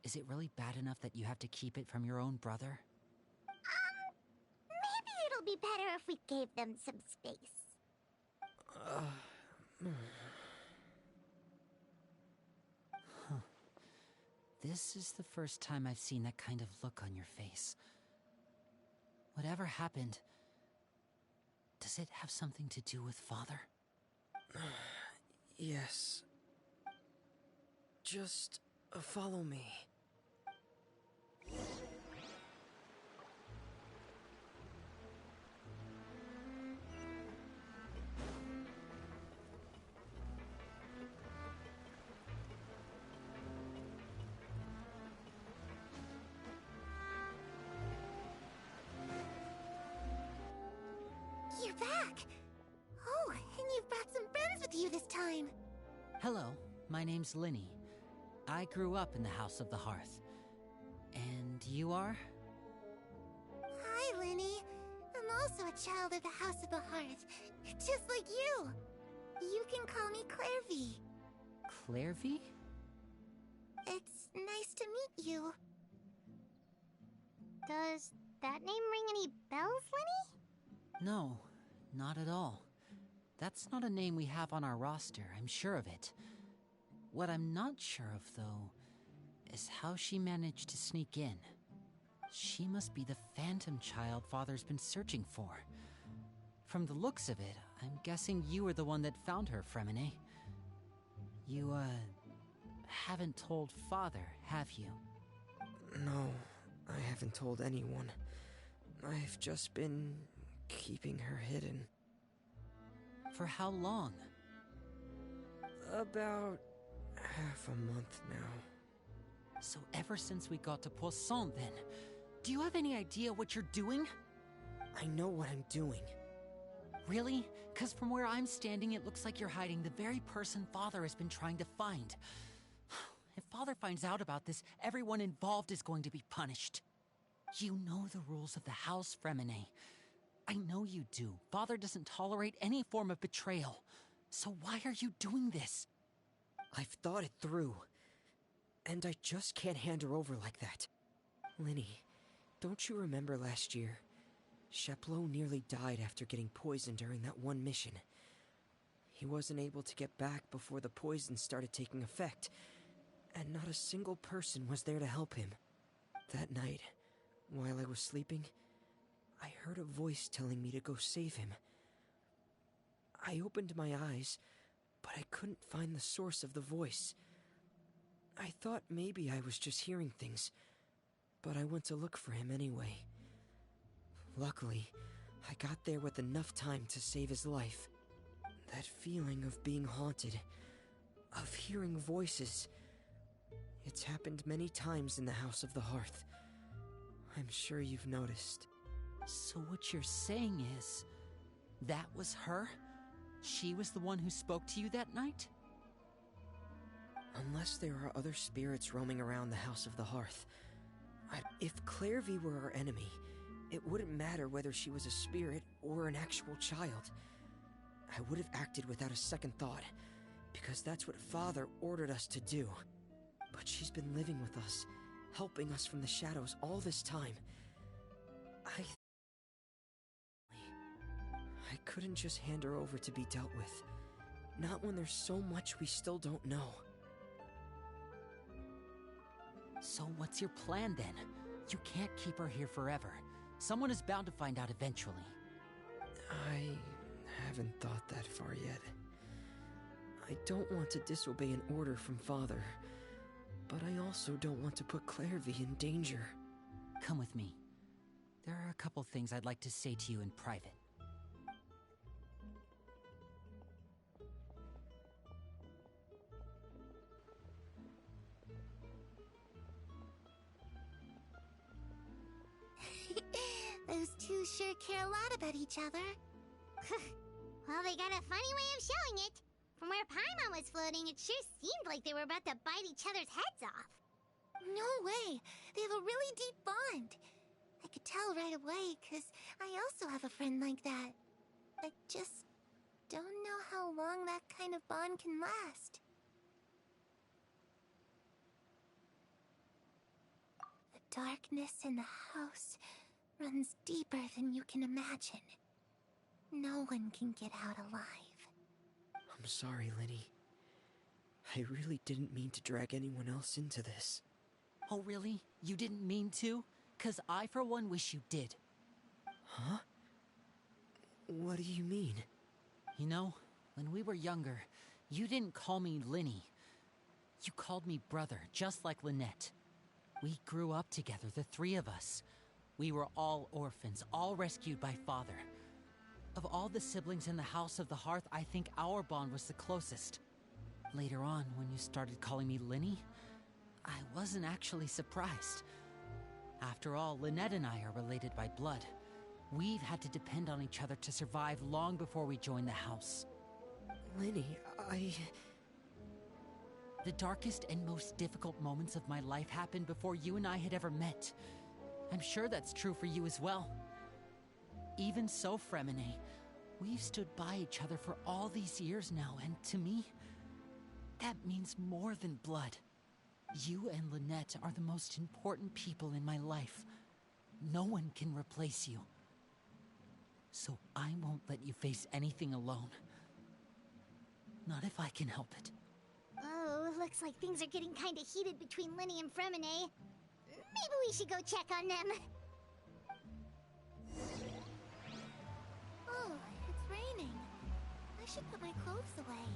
Is it really bad enough that you have to keep it from your own brother? Maybe it'll be better if we gave them some space. This is the first time I've seen that kind of look on your face. Whatever happened, does it have something to do with Father? Yes. Just follow me. You're back! Oh, and you've brought some friends with you this time. Hello, my name's Linny. I grew up in the House of the Hearth. And you are? Hi, Linny. I'm also a child of the House of the Hearth, just like you. You can call me Clairvy. Clairvy? It's nice to meet you. Does that name ring any bells, Linny? No, not at all. That's not a name we have on our roster, I'm sure of it. What I'm not sure of, though, is how she managed to sneak in. She must be the phantom child Father's been searching for. From the looks of it, I'm guessing you were the one that found her, Fremine. You, haven't told Father, have you? No, I haven't told anyone. I've just been keeping her hidden. For how long? About half a month now. So ever since we got to Poisson, then, do you have any idea what you're doing? I know what I'm doing. Really? 'Cause from where I'm standing, it looks like you're hiding the very person Father has been trying to find. If Father finds out about this, everyone involved is going to be punished. You know the rules of the house, Fremine. I know you do. Father doesn't tolerate any form of betrayal. So why are you doing this? I've thought it through. And I just can't hand her over like that. Linny, don't you remember last year? Sheplo nearly died after getting poisoned during that one mission. He wasn't able to get back before the poison started taking effect, and not a single person was there to help him. That night, while I was sleeping, I heard a voice telling me to go save him. I opened my eyes, but I couldn't find the source of the voice. I thought maybe I was just hearing things, but I went to look for him anyway. Luckily, I got there with enough time to save his life. That feeling of being haunted, of hearing voices, it's happened many times in the House of the Hearth. I'm sure you've noticed. So what you're saying is, that was her? She was the one who spoke to you that night? Unless there are other spirits roaming around the House of the Hearth. If Clairvy were our enemy, it wouldn't matter whether she was a spirit or an actual child. I would have acted without a second thought, because that's what Father ordered us to do. But she's been living with us, helping us from the shadows all this time. I couldn't just hand her over to be dealt with. Not when there's so much we still don't know. So what's your plan then? You can't keep her here forever. Someone is bound to find out eventually. I haven't thought that far yet. I don't want to disobey an order from Father, but I also don't want to put Clairvy in danger. Come with me. There are a couple things I'd like to say to you in private. Those two sure care a lot about each other. Well, they got a funny way of showing it. From where Paimon was floating, it sure seemed like they were about to bite each other's heads off. No way! They have a really deep bond. I could tell right away, 'cause I also have a friend like that. I just don't know how long that kind of bond can last. The darkness in the house runs deeper than you can imagine. No one can get out alive. I'm sorry, Lenny. I really didn't mean to drag anyone else into this. Oh, really? You didn't mean to? 'Cause I, for one, wish you did. Huh? What do you mean? You know, when we were younger, you didn't call me Linny. You called me brother, just like Lynette. We grew up together, the three of us. We were all orphans, all rescued by father. Of all the siblings in the House of the Hearth, I think our bond was the closest. Later on, when you started calling me Linny, I wasn't actually surprised. After all, Lynette and I are related by blood. We've had to depend on each other to survive long before we joined the house. Lenny, The darkest and most difficult moments of my life happened before you and I had ever met. I'm sure that's true for you as well. Even so, Fremine, we've stood by each other for all these years now, and to me, that means more than blood. You and Lynette are the most important people in my life. No one can replace you. So I won't let you face anything alone. Not if I can help it. Oh, looks like things are getting kinda heated between Linny and Fremine. Maybe we should go check on them. Oh, it's raining. I should put my clothes away.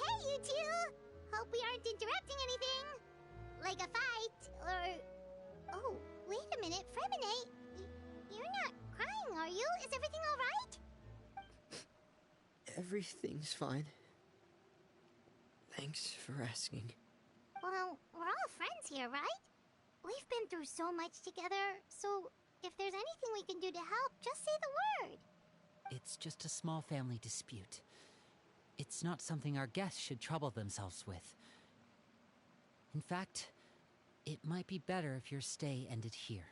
Hey, you two! Hope we aren't interrupting anything. Like a fight, or... Oh, wait a minute, Fremine. You're not crying, are you? Is everything alright? Everything's fine. Thanks for asking. Well, we're all friends here, right? We've been through so much together, so if there's anything we can do to help, just say the word. It's just a small family dispute. It's not something our guests should trouble themselves with. In fact, it might be better if your stay ended here.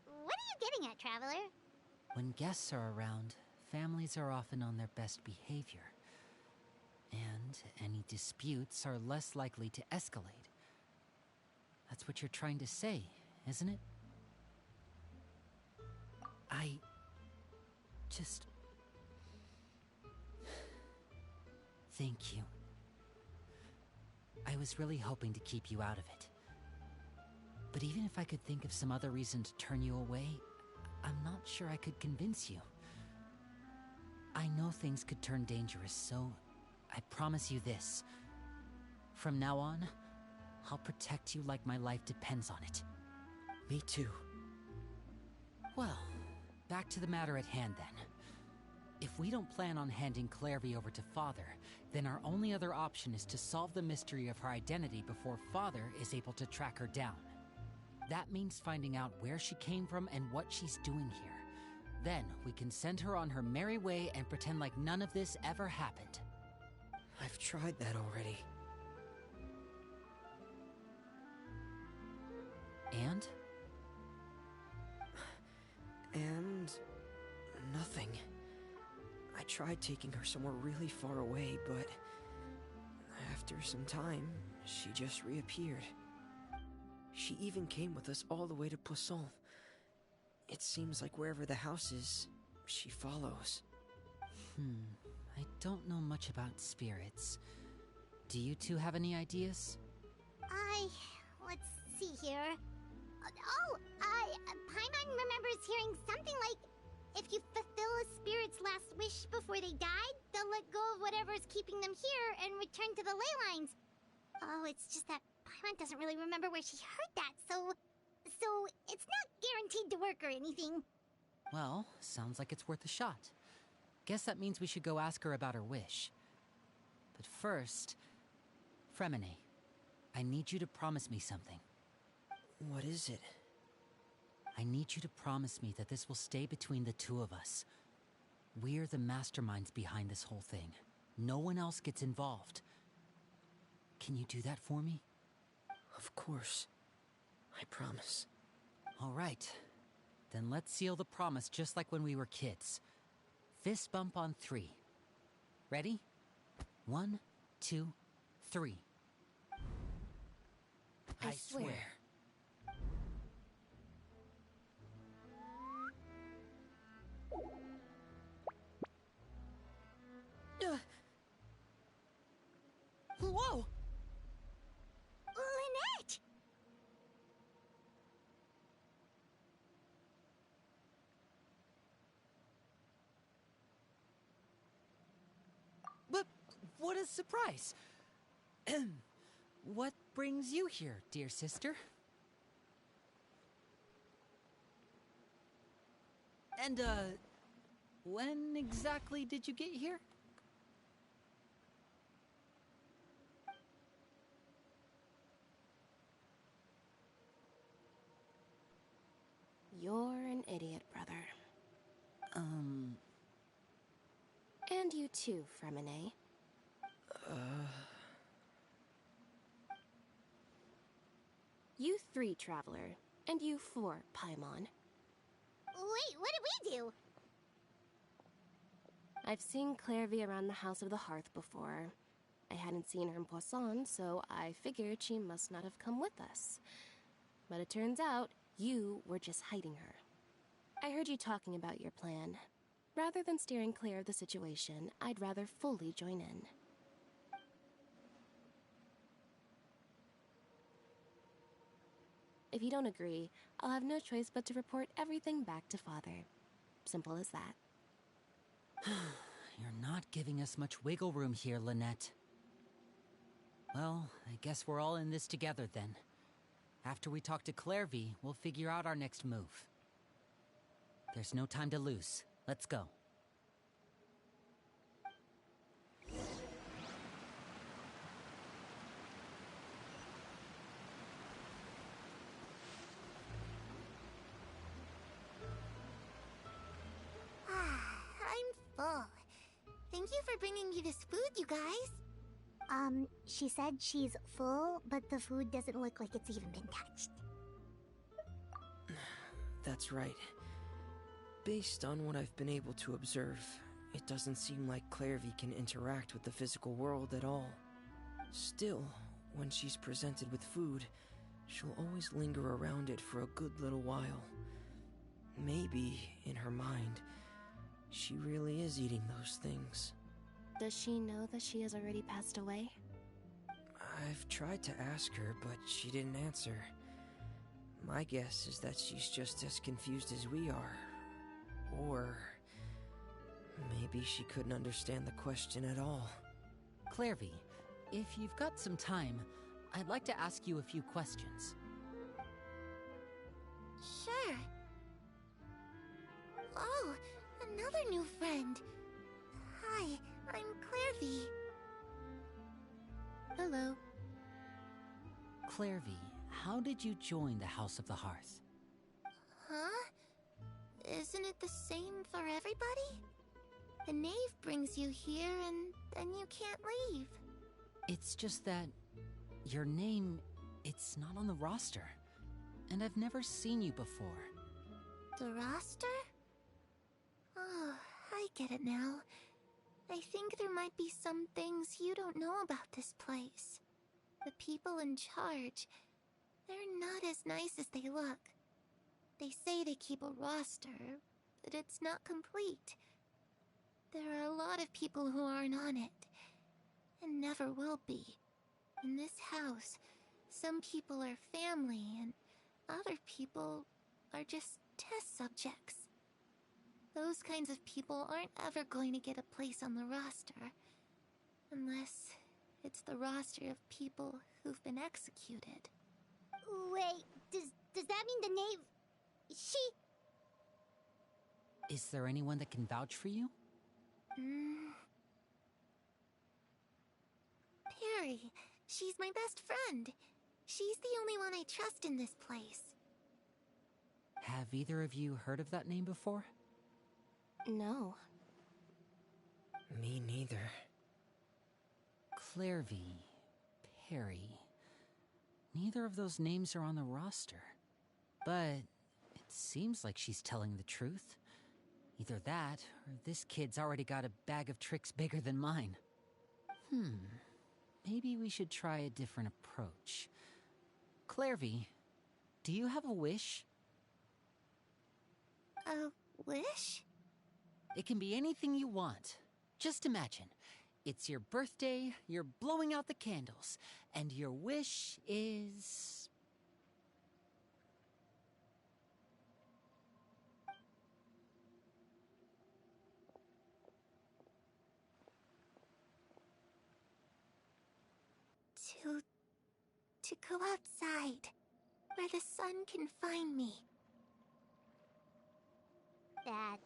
What are you getting at, Traveler? When guests are around, families are often on their best behavior. And any disputes are less likely to escalate. That's what you're trying to say, isn't it? I just... Thank you. I was really hoping to keep you out of it. But even if I could think of some other reason to turn you away, I'm not sure I could convince you. I know things could turn dangerous, so I promise you this. From now on, I'll protect you like my life depends on it. Me too. Well, back to the matter at hand then. If we don't plan on handing Clairvy over to Father, then our only other option is to solve the mystery of her identity before Father is able to track her down. That means finding out where she came from and what she's doing here. Then we can send her on her merry way and pretend like none of this ever happened. I've tried that already. And? And... nothing. I tried taking her somewhere really far away, but... after some time, she just reappeared. She even came with us all the way to Poisson. It seems like wherever the house is, she follows. I don't know much about spirits. Do you two have any ideas? Let's see here. Paimon remembers hearing something like if you fulfill a spirit's last wish before they died, they'll let go of whatever's keeping them here and return to the ley lines. Oh, it's just that Paimon doesn't really remember where she heard that, so it's not guaranteed to work or anything. Well, sounds like it's worth a shot. Guess that means we should go ask her about her wish. But first, Fremine, I need you to promise me something. What is it? I need you to promise me that this will stay between the two of us. We're the masterminds behind this whole thing. No one else gets involved. Can you do that for me? Of course. I promise. All right. Then let's seal the promise just like when we were kids. Fist bump on 3. Ready? 1, 2, 3. I swear. Whoa! Lynette! But what a surprise! What brings you here, dear sister? And, when exactly did you get here? You're an idiot, brother. And you too, Fremine. You 3, Traveler. And you 4, Paimon. Wait, what did we do? I've seen Clairvy around the House of the Hearth before. I hadn't seen her in Poisson, so I figured she must not have come with us. But it turns out, you were just hiding her. I heard you talking about your plan. Rather than steering clear of the situation, I'd rather fully join in. If you don't agree, I'll have no choice but to report everything back to Father. Simple as that. You're not giving us much wiggle room here, Lynette. Well, I guess we're all in this together then. After we talk to Clairvy, we'll figure out our next move. There's no time to lose. Let's go. I'm full. Thank you for bringing me this food, you guys. She said she's full, but the food doesn't look like it's even been touched. That's right. Based on what I've been able to observe, it doesn't seem like Clairvy can interact with the physical world at all. Still, when she's presented with food, she'll always linger around it for a good little while. Maybe, in her mind, she really is eating those things. Does she know that she has already passed away? I've tried to ask her, but she didn't answer. My guess is that she's just as confused as we are. Or maybe she couldn't understand the question at all. Clairvy, if you've got some time, I'd like to ask you a few questions. Sure. Oh, another new friend. Hi, I'm Clairvy. Hello. Clairvy, how did you join the House of the Hearth? Huh? Isn't it the same for everybody? The knave brings you here and then you can't leave. It's just that your name, it's not on the roster. And I've never seen you before. The roster? Oh, I get it now. I think there might be some things you don't know about this place. The people in charge, they're not as nice as they look. They say they keep a roster, but it's not complete. There are a lot of people who aren't on it, and never will be. In this house, some people are family, and other people are just test subjects. Those kinds of people aren't ever going to get a place on the roster. Unless it's the roster of people who've been executed. Wait, does that mean the knave... She... Is there anyone that can vouch for you? Perry. She's my best friend. She's the only one I trust in this place. Have either of you heard of that name before? No. Me neither. Clairvy, Perry. Neither of those names are on the roster. But it seems like she's telling the truth. Either that, or this kid's already got a bag of tricks bigger than mine. Maybe we should try a different approach. Clairvy, do you have a wish? A wish? It can be anything you want. Just imagine. It's your birthday, you're blowing out the candles, and your wish is... To go outside, where the sun can find me. That's...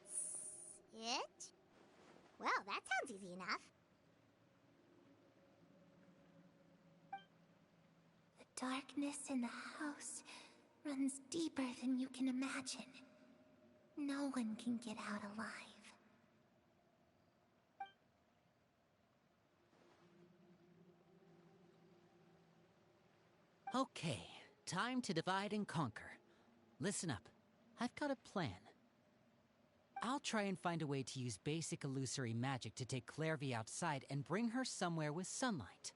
it? Well, that sounds easy enough. The darkness in the house runs deeper than you can imagine. No one can get out alive. Okay, time to divide and conquer. Listen up, I've got a plan. I'll try and find a way to use basic illusory magic to take Clairvy outside and bring her somewhere with sunlight.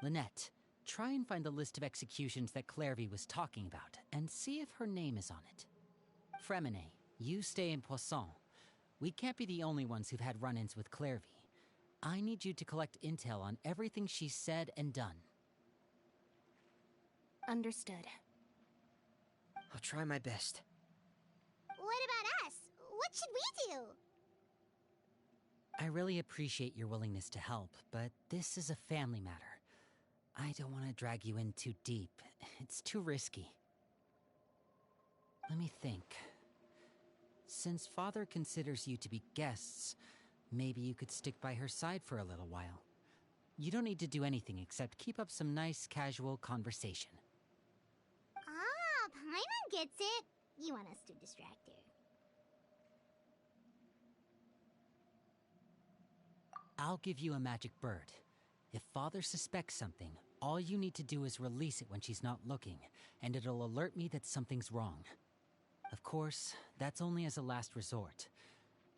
Lynette, try and find the list of executions that Clairvy was talking about, and see if her name is on it. Fremine, you stay in Poisson. We can't be the only ones who've had run-ins with Clairvy. I need you to collect intel on everything she's said and done. Understood. I'll try my best. What about us? What should we do? I really appreciate your willingness to help, but this is a family matter. I don't want to drag you in too deep. It's too risky. Let me think. Since Father considers you to be guests, maybe you could stick by her side for a little while. You don't need to do anything except keep up some nice, casual conversation. Ah, Paimon gets it. You want us to distract her. I'll give you a magic bird. If Father suspects something, all you need to do is release it when she's not looking, and it'll alert me that something's wrong. Of course, that's only as a last resort.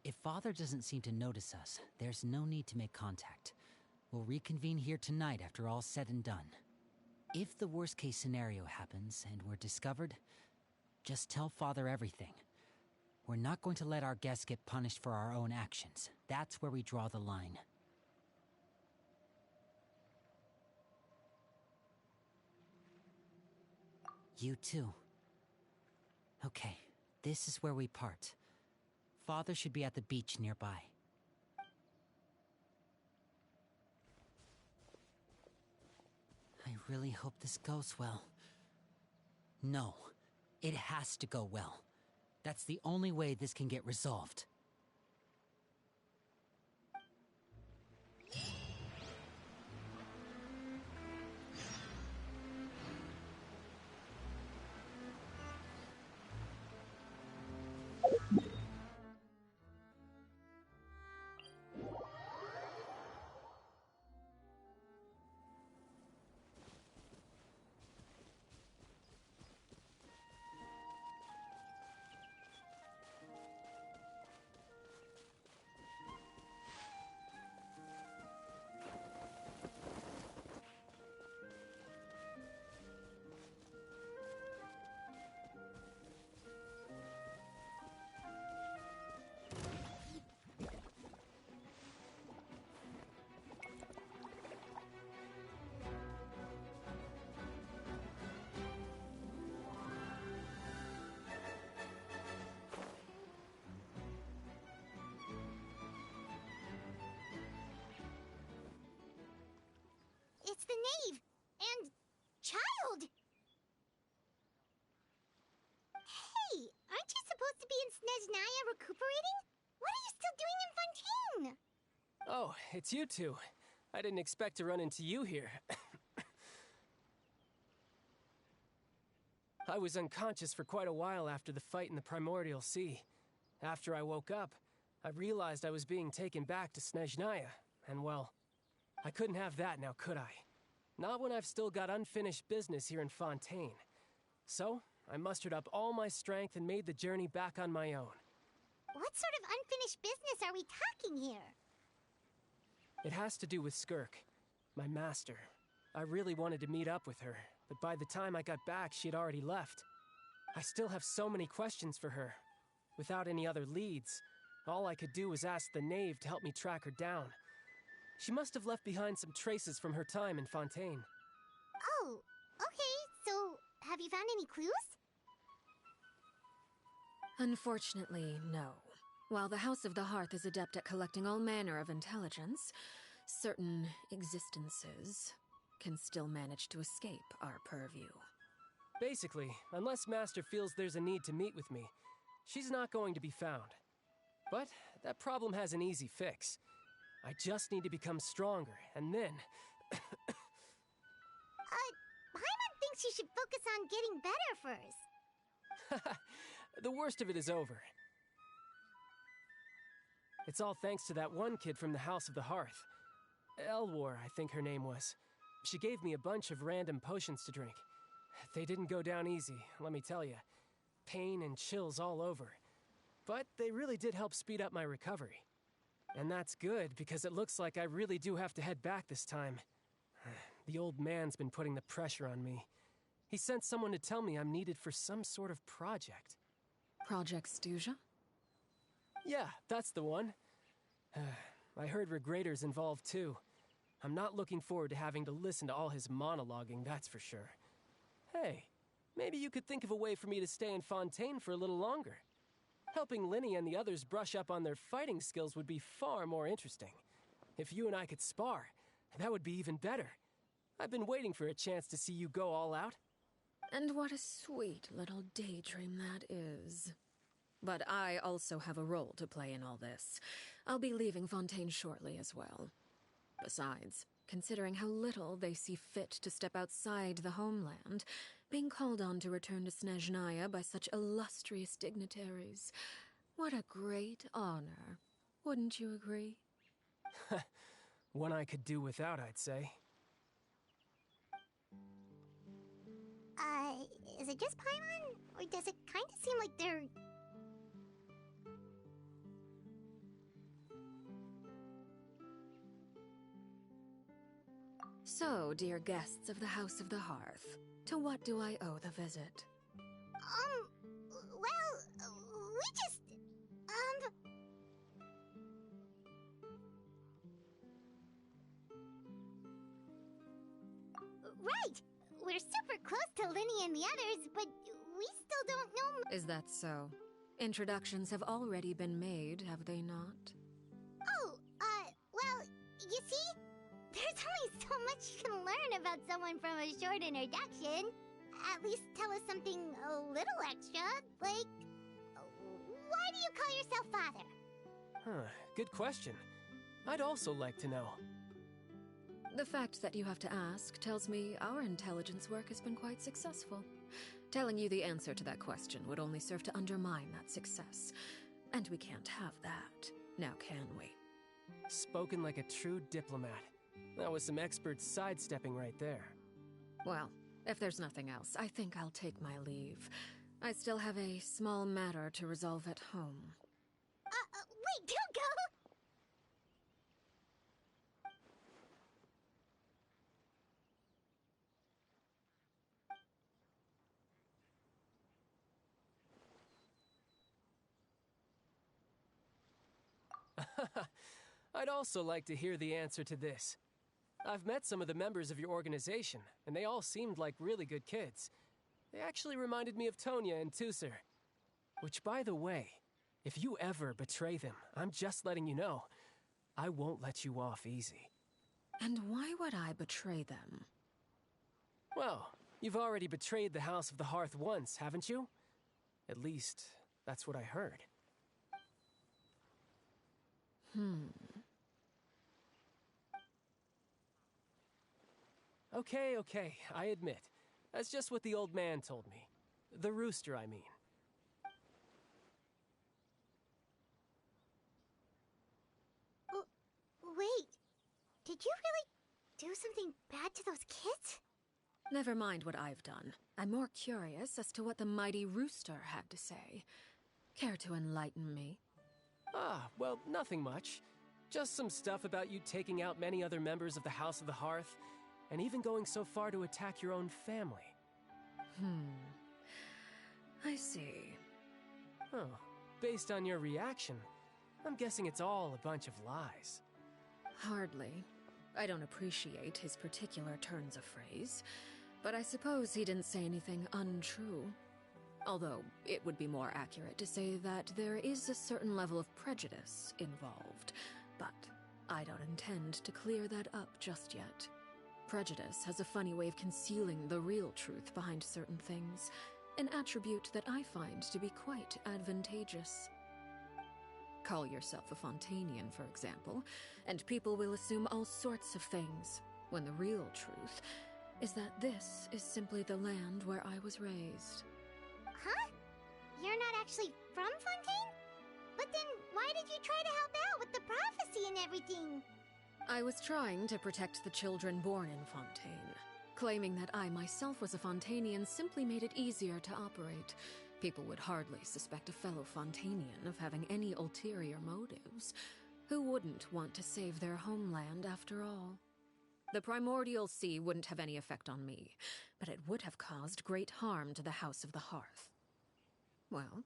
If Father doesn't seem to notice us, there's no need to make contact. We'll reconvene here tonight after all's said and done. If the worst-case scenario happens and we're discovered, just tell Father everything. We're not going to let our guests get punished for our own actions. That's where we draw the line. You too. Okay, this is where we part. Father should be at the beach nearby. I really hope this goes well. No, it has to go well. That's the only way this can get resolved. It's the knave! And... child! Hey, aren't you supposed to be in Snezhnaya recuperating? What are you still doing in Fontaine? Oh, it's you two. I didn't expect to run into you here. I was unconscious for quite a while after the fight in the Primordial Sea. After I woke up, I realized I was being taken back to Snezhnaya, and well, I couldn't have that now, could I? Not when I've still got unfinished business here in Fontaine. So, I mustered up all my strength and made the journey back on my own. What sort of unfinished business are we talking here? It has to do with Skirk, my master. I really wanted to meet up with her, but by the time I got back, she had already left. I still have so many questions for her. Without any other leads, all I could do was ask the knave to help me track her down. She must have left behind some traces from her time in Fontaine. Oh, okay, so have you found any clues? Unfortunately, no. While the House of the Hearth is adept at collecting all manner of intelligence, certain existences can still manage to escape our purview. Basically, unless Master feels there's a need to meet with me, she's not going to be found. But that problem has an easy fix. I just need to become stronger, and then... Paimon thinks you should focus on getting better first. The worst of it is over. It's all thanks to that one kid from the House of the Hearth. Elwar, I think her name was. She gave me a bunch of random potions to drink. They didn't go down easy, let me tell you. Pain and chills all over. But they really did help speed up my recovery. And that's good, because it looks like I really do have to head back this time. The old man's been putting the pressure on me. He sent someone to tell me I'm needed for some sort of project. Project Stuja? Yeah, that's the one. I heard Regrader's involved too. I'm not looking forward to having to listen to all his monologuing, that's for sure. Hey, maybe you could think of a way for me to stay in Fontaine for a little longer. Helping Linny and the others brush up on their fighting skills would be far more interesting. If you and I could spar, that would be even better. I've been waiting for a chance to see you go all out. And what a sweet little daydream that is. But I also have a role to play in all this. I'll be leaving Fontaine shortly as well. Besides, considering how little they see fit to step outside the homeland, being called on to return to Snezhnaya by such illustrious dignitaries, what a great honor. Wouldn't you agree? One I could do without, I'd say. Is it just Paimon? Or does it kind of seem like they're... So, dear guests of the House of the Hearth, to what do I owe the visit? Well, we just... Right! We're super close to Linny and the others, but we still don't know... Is that so? Introductions have already been made, have they not? Oh, well, you see? There's only so much you can learn about someone from a short introduction. At least tell us something a little extra, like... Why do you call yourself father? Huh, good question. I'd also like to know. The fact that you have to ask tells me our intelligence work has been quite successful. Telling you the answer to that question would only serve to undermine that success. And we can't have that, now can we? Spoken like a true diplomat. That was some expert sidestepping right there. Well, if there's nothing else, I think I'll take my leave. I still have a small matter to resolve at home. Wait, don't go! I'd also like to hear the answer to this. I've met some of the members of your organization, and they all seemed like really good kids. They actually reminded me of Tonya and Tusser. Which, by the way, if you ever betray them, I'm just letting you know, I won't let you off easy. And why would I betray them? Well, you've already betrayed the House of the Hearth once, haven't you? At least, that's what I heard. Okay, I admit. That's just what the old man told me. The rooster, I mean. Wait, did you really do something bad to those kids? Never mind what I've done. I'm more curious as to what the mighty rooster had to say. Care to enlighten me? Well, nothing much. Just some stuff about you taking out many other members of the House of the Hearth, and even going so far to attack your own family. I see. Oh, based on your reaction, I'm guessing it's all a bunch of lies. Hardly. I don't appreciate his particular turns of phrase, but I suppose he didn't say anything untrue. Although, it would be more accurate to say that there is a certain level of prejudice involved, but I don't intend to clear that up just yet. Prejudice has a funny way of concealing the real truth behind certain things, an attribute that I find to be quite advantageous. Call yourself a Fontanian, for example, and people will assume all sorts of things, when the real truth is that this is simply the land where I was raised. Huh? You're not actually from Fontaine? But then why did you try to help out with the prophecy and everything? I was trying to protect the children born in Fontaine. Claiming that I myself was a Fontanian simply made it easier to operate. People would hardly suspect a fellow Fontanian of having any ulterior motives. Who wouldn't want to save their homeland after all? The primordial sea wouldn't have any effect on me, but it would have caused great harm to the House of the Hearth. Well,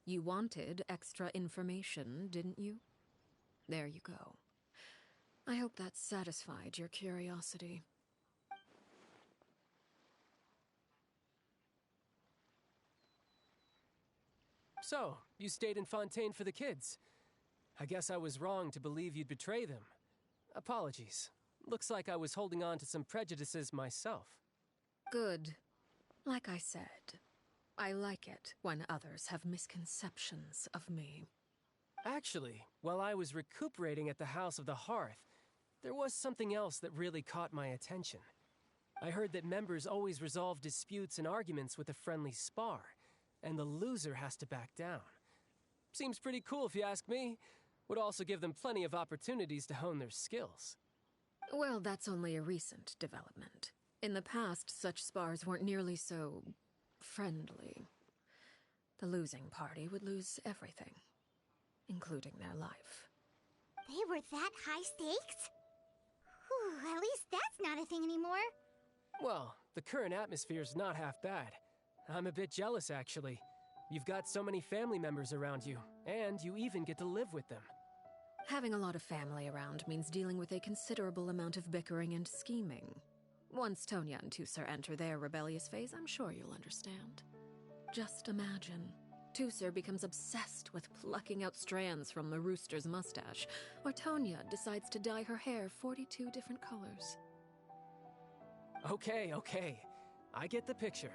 you wanted extra information, didn't you? There you go. I hope that satisfied your curiosity. So, you stayed in Fontaine for the kids. I guess I was wrong to believe you'd betray them. Apologies. Looks like I was holding on to some prejudices myself. Good. Like I said, I like it when others have misconceptions of me. Actually, while I was recuperating at the House of the Hearth, there was something else that really caught my attention. I heard that members always resolve disputes and arguments with a friendly spar, and the loser has to back down. Seems pretty cool if you ask me. Would also give them plenty of opportunities to hone their skills. Well, that's only a recent development. In the past, such spars weren't nearly so friendly. The losing party would lose everything, including their life. They were that high stakes? Whew, at least that's not a thing anymore. Well, the current atmosphere's not half bad. I'm a bit jealous, actually. You've got so many family members around you, and you even get to live with them. Having a lot of family around means dealing with a considerable amount of bickering and scheming. Once Tonya and Tusser enter their rebellious phase, I'm sure you'll understand. Just imagine. Tusser becomes obsessed with plucking out strands from the rooster's mustache, or Tonya decides to dye her hair 42 different colors. Okay. I get the picture.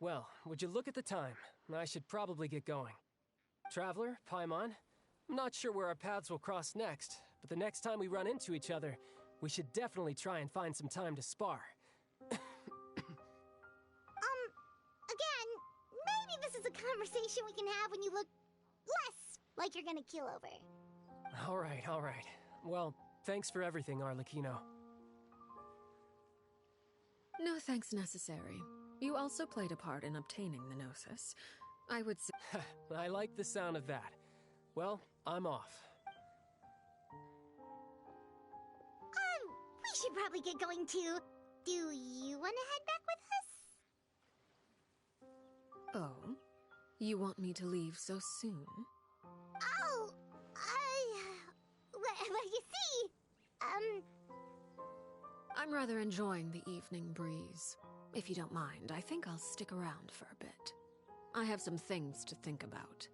Well, would you look at the time? I should probably get going. Traveler, Paimon, I'm not sure where our paths will cross next, but the next time we run into each other, we should definitely try and find some time to spar. Again, maybe this is a conversation we can have when you look less like you're gonna keel over. All right. Well, thanks for everything, Arlecchino. No thanks necessary. You also played a part in obtaining the Gnosis. I would say... I like the sound of that. Well, I'm off. We should probably get going too. Do you want to head back with us? Oh? You want me to leave so soon? Oh, well, you see, I'm rather enjoying the evening breeze. If you don't mind, I think I'll stick around for a bit. I have some things to think about.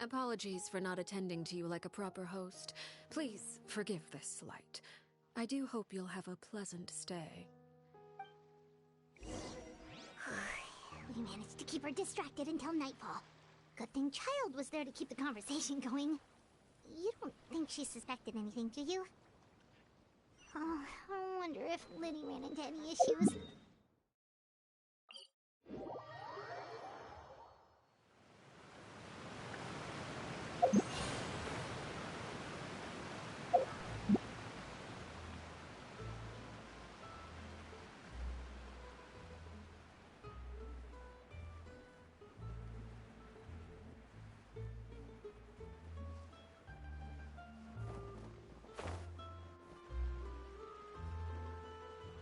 Apologies for not attending to you like a proper host. Please forgive this slight. I do hope you'll have a pleasant stay. We managed to keep her distracted until nightfall. Good thing Child was there to keep the conversation going. You don't think she suspected anything, do you? Oh, I wonder if Liddy ran into any issues.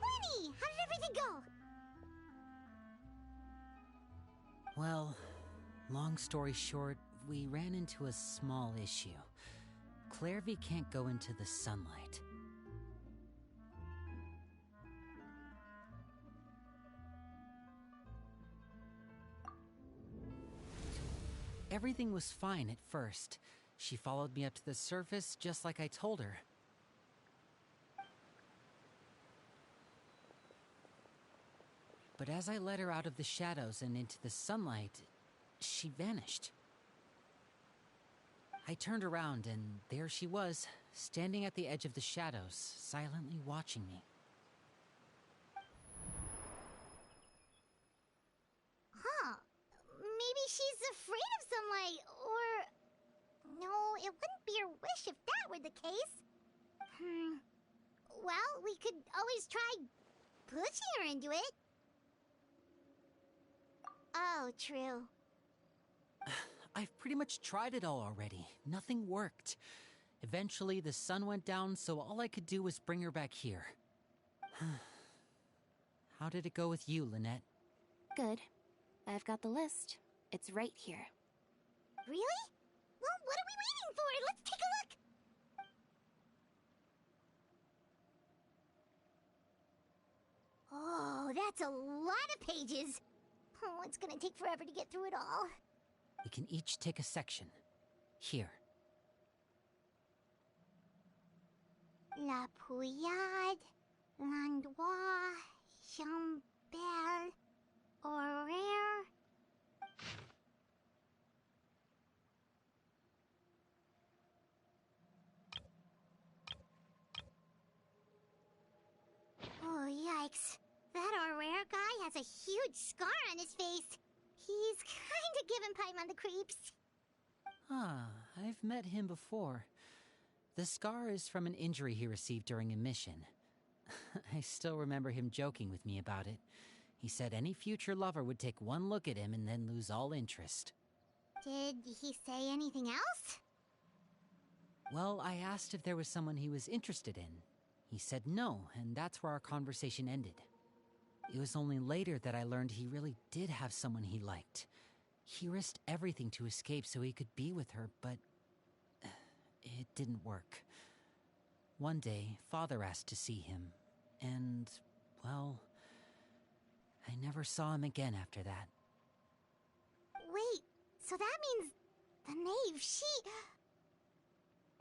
Lenny, how did everything go? Well, long story short, we ran into a small issue. Clairvy can't go into the sunlight. Everything was fine at first. She followed me up to the surface just like I told her. But as I led her out of the shadows and into the sunlight, she vanished. I turned around and there she was, standing at the edge of the shadows, silently watching me. Huh. Maybe she's afraid of sunlight, or... No, it wouldn't be her wish if that were the case. Well, we could always try pushing her into it. Oh, true. I've pretty much tried it all already. Nothing worked. Eventually, the sun went down, so all I could do was bring her back here. How did it go with you, Lynette? Good. I've got the list. It's right here. Really? Well, what are we waiting for? Let's take a look! Oh, that's a lot of pages. Oh, it's gonna take forever to get through it all. We can each take a section. Here. La Pouillade, Landois, Chambel, Horaire. Oh, yikes. That Horaire guy has a huge scar on his face. He's kinda giving Paimon the creeps. Ah, I've met him before. The scar is from an injury he received during a mission. I still remember him joking with me about it. He said any future lover would take one look at him and then lose all interest. Did he say anything else? Well, I asked if there was someone he was interested in. He said no, and that's where our conversation ended. It was only later that I learned he really did have someone he liked. He risked everything to escape so he could be with her, but it didn't work. One day, Father asked to see him, and, well, I never saw him again after that. Wait, so that means the knave, she...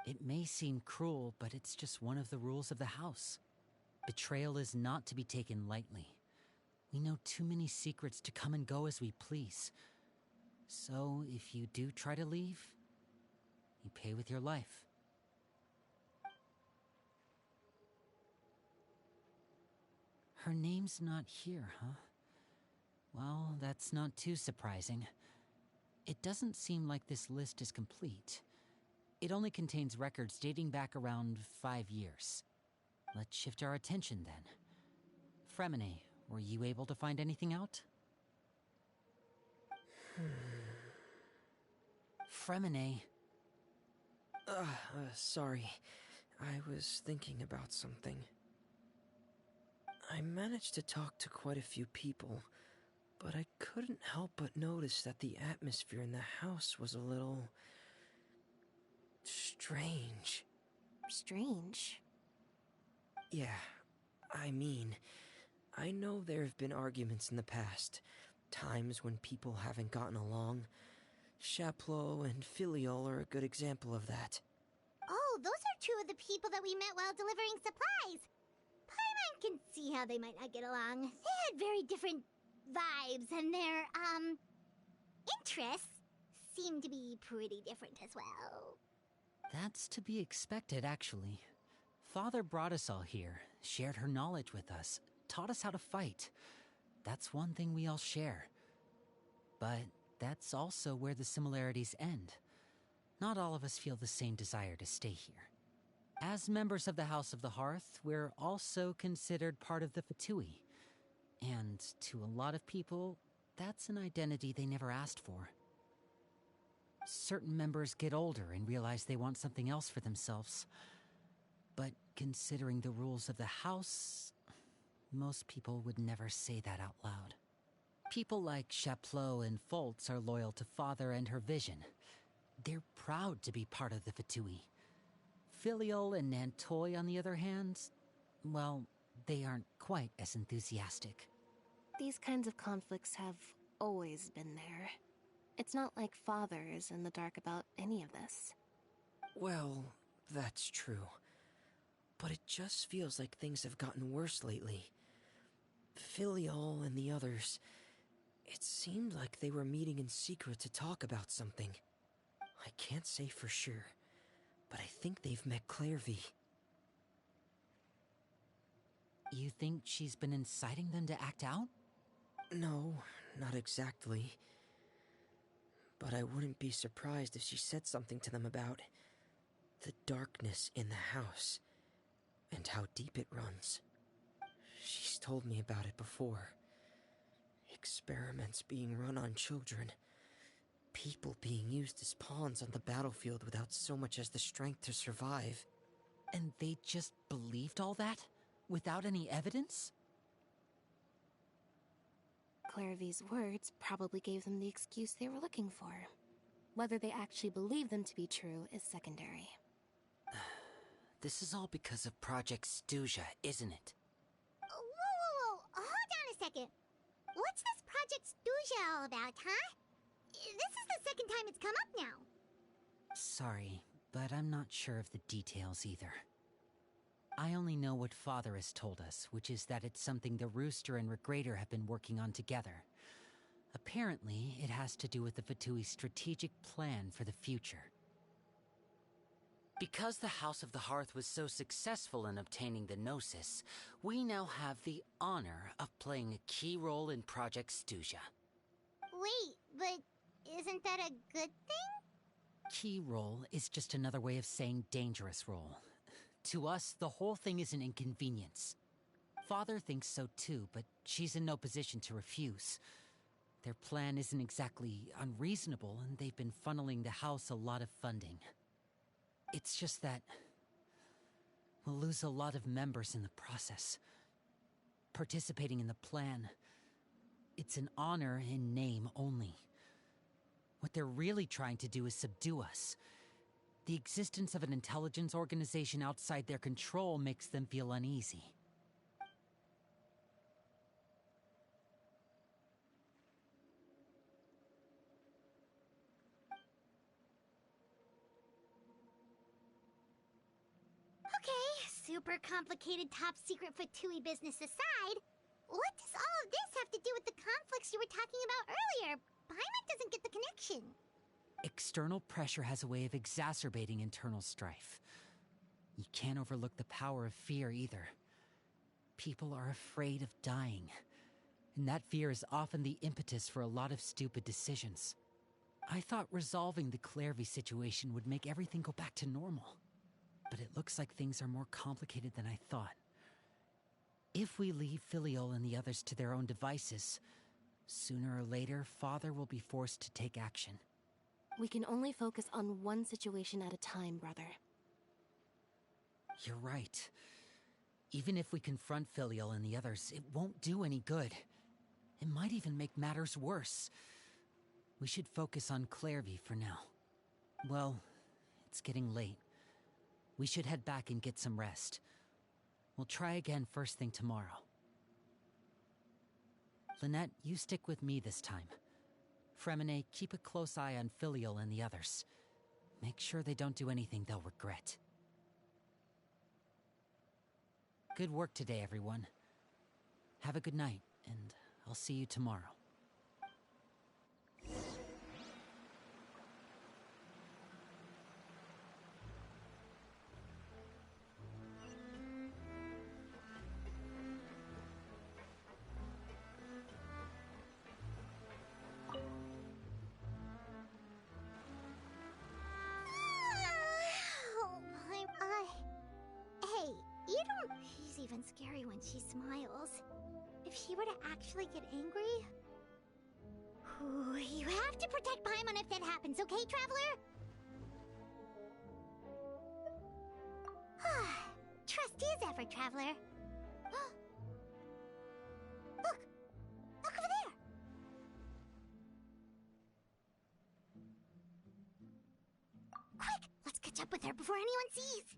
It may seem cruel, but it's just one of the rules of the house. Betrayal is not to be taken lightly. We know too many secrets to come and go as we please. So, if you do try to leave, you pay with your life. Her name's not here, huh? Well, that's not too surprising. It doesn't seem like this list is complete. It only contains records dating back around 5 years. Let's shift our attention then. Fremine, were you able to find anything out? Fremine. Sorry. I was thinking about something. I managed to talk to quite a few people, but I couldn't help but notice that the atmosphere in the house was a little... strange. Strange? Yeah, I mean, I know there have been arguments in the past, times when people haven't gotten along. Chaplot and Filiol are a good example of that. Oh, those are two of the people that we met while delivering supplies. Paimon can see how they might not get along. They had very different vibes, and their, interests seem to be pretty different as well. That's to be expected, actually. Father brought us all here, shared her knowledge with us, taught us how to fight. That's one thing we all share. But that's also where the similarities end. Not all of us feel the same desire to stay here. As members of the House of the Hearth, we're also considered part of the Fatui. And to a lot of people, that's an identity they never asked for. Certain members get older and realize they want something else for themselves. But considering the rules of the House, most people would never say that out loud. People like Chaplot and Foltz are loyal to Father and her vision. They're proud to be part of the Fatui. Filiol and Nantoy, on the other hand, well, they aren't quite as enthusiastic. These kinds of conflicts have always been there. It's not like Father is in the dark about any of this. Well, that's true. But it just feels like things have gotten worse lately. Filiol and the others, it seemed like they were meeting in secret to talk about something. I can't say for sure, but I think they've met Clairvy. You think she's been inciting them to act out? No, not exactly. But I wouldn't be surprised if she said something to them about the darkness in the house and how deep it runs. She's told me about it before. Experiments being run on children. People being used as pawns on the battlefield without so much as the strength to survive. And they just believed all that? Without any evidence? Clairvy's words probably gave them the excuse they were looking for. Whether they actually believe them to be true is secondary. This is all because of Project Stuja, isn't it? Whoa. Hold on a second. What's this Project Stuja all about, huh? This is the second time it's come up now. Sorry, but I'm not sure of the details either. I only know what Father has told us, which is that it's something the Rooster and Regrader have been working on together. Apparently, it has to do with the Fatui's strategic plan for the future. Because the House of the Hearth was so successful in obtaining the Gnosis, we now have the honor of playing a key role in Project Stuja. Wait, but isn't that a good thing? Key role is just another way of saying dangerous role. To us, the whole thing is an inconvenience. Father thinks so too, but she's in no position to refuse. Their plan isn't exactly unreasonable, and they've been funneling the house a lot of funding. It's just that we'll lose a lot of members in the process. Participating in the plan, it's an honor in name only. What they're really trying to do is subdue us. The existence of an intelligence organization outside their control makes them feel uneasy. Okay, super complicated top secret Fatui business aside, what does all of this have to do with the conflicts you were talking about earlier? Paimon doesn't get the connection. External pressure has a way of exacerbating internal strife. You can't overlook the power of fear either. People are afraid of dying, and that fear is often the impetus for a lot of stupid decisions. I thought resolving the Clairvy situation would make everything go back to normal, but it looks like things are more complicated than I thought. If we leave Filiol and the others to their own devices, sooner or later, Father will be forced to take action. We can only focus on one situation at a time, brother. You're right. Even if we confront Filiol and the others, it won't do any good. It might even make matters worse. We should focus on Clairvy for now. Well, it's getting late. We should head back and get some rest. We'll try again first thing tomorrow. Lynette, you stick with me this time. Fremine, keep a close eye on Filial and the others. Make sure they don't do anything they'll regret. Good work today, everyone. Have a good night, and I'll see you tomorrow. Oh, my eye. Hey, you don't... She's even scary when she smiles. If she were to actually get angry... Ooh, you have to protect Paimon if that happens, okay, Traveler? Trust as ever, Traveler. Look! Look over there! Quick! Let's catch up with her before anyone sees!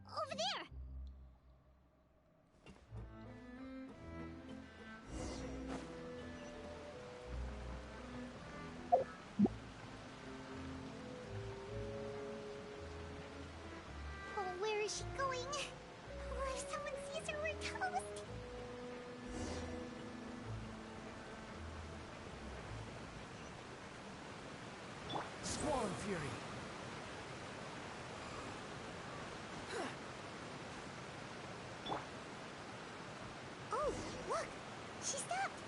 Over there! Oh, where is she going? Oh, if someone sees her, we're toast! Squall Fury! Oh, look! She stopped!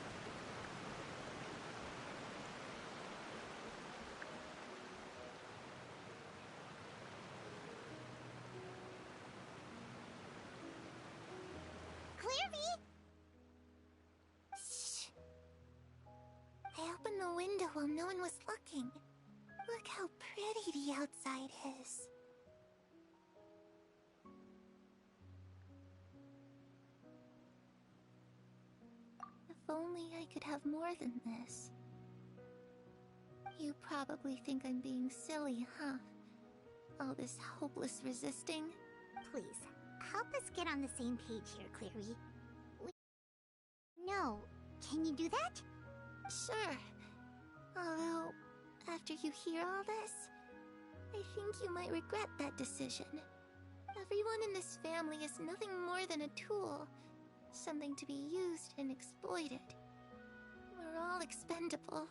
Clairvy! Shh! I opened the window while no one was looking. Look how pretty the outside is. If only I could have more than this. You probably think I'm being silly, huh? All this hopeless resisting? Please, help us get on the same page here, Clary. No, can you do that? Sure. Although, after you hear all this, I think you might regret that decision. Everyone in this family is nothing more than a tool. Something to be used and exploited. We're all expendable.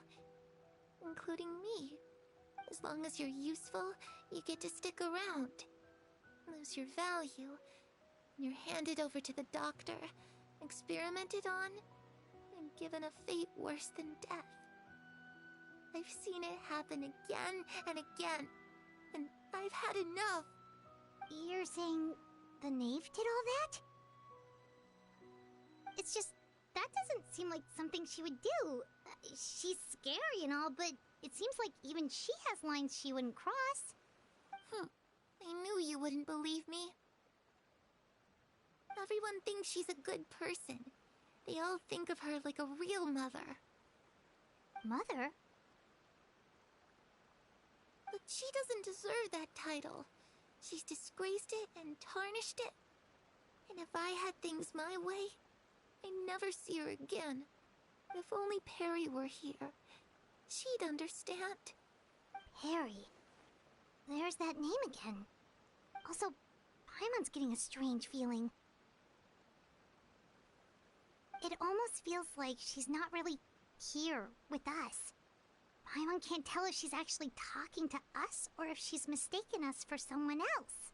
Including me. As long as you're useful, you get to stick around. Lose your value, and you're handed over to the doctor, experimented on, and given a fate worse than death. I've seen it happen again and again, and I've had enough. You're saying the knave did all that? It's just, that doesn't seem like something she would do. She's scary and all, but it seems like even she has lines she wouldn't cross. I knew you wouldn't believe me. Everyone thinks she's a good person. They all think of her like a real mother. Mother? But she doesn't deserve that title. She's disgraced it and tarnished it. And if I had things my way, I'd never see her again. If only Perry were here, she'd understand. Perry? There's that name again. Also, Paimon's getting a strange feeling. It almost feels like she's not really here with us. Paimon can't tell if she's actually talking to us or if she's mistaken us for someone else.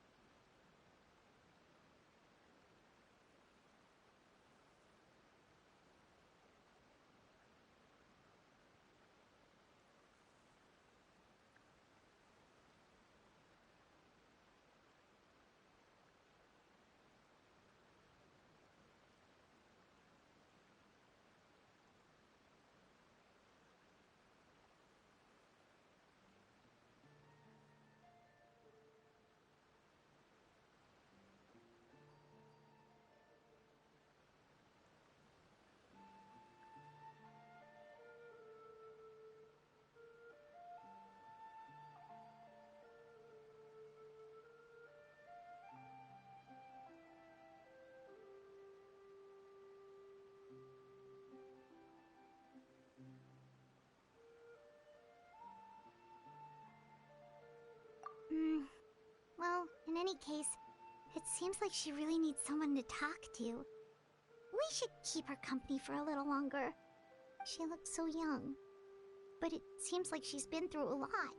any case, it seems like she really needs someone to talk to. We should keep her company for a little longer. She looks so young. But it seems like she's been through a lot.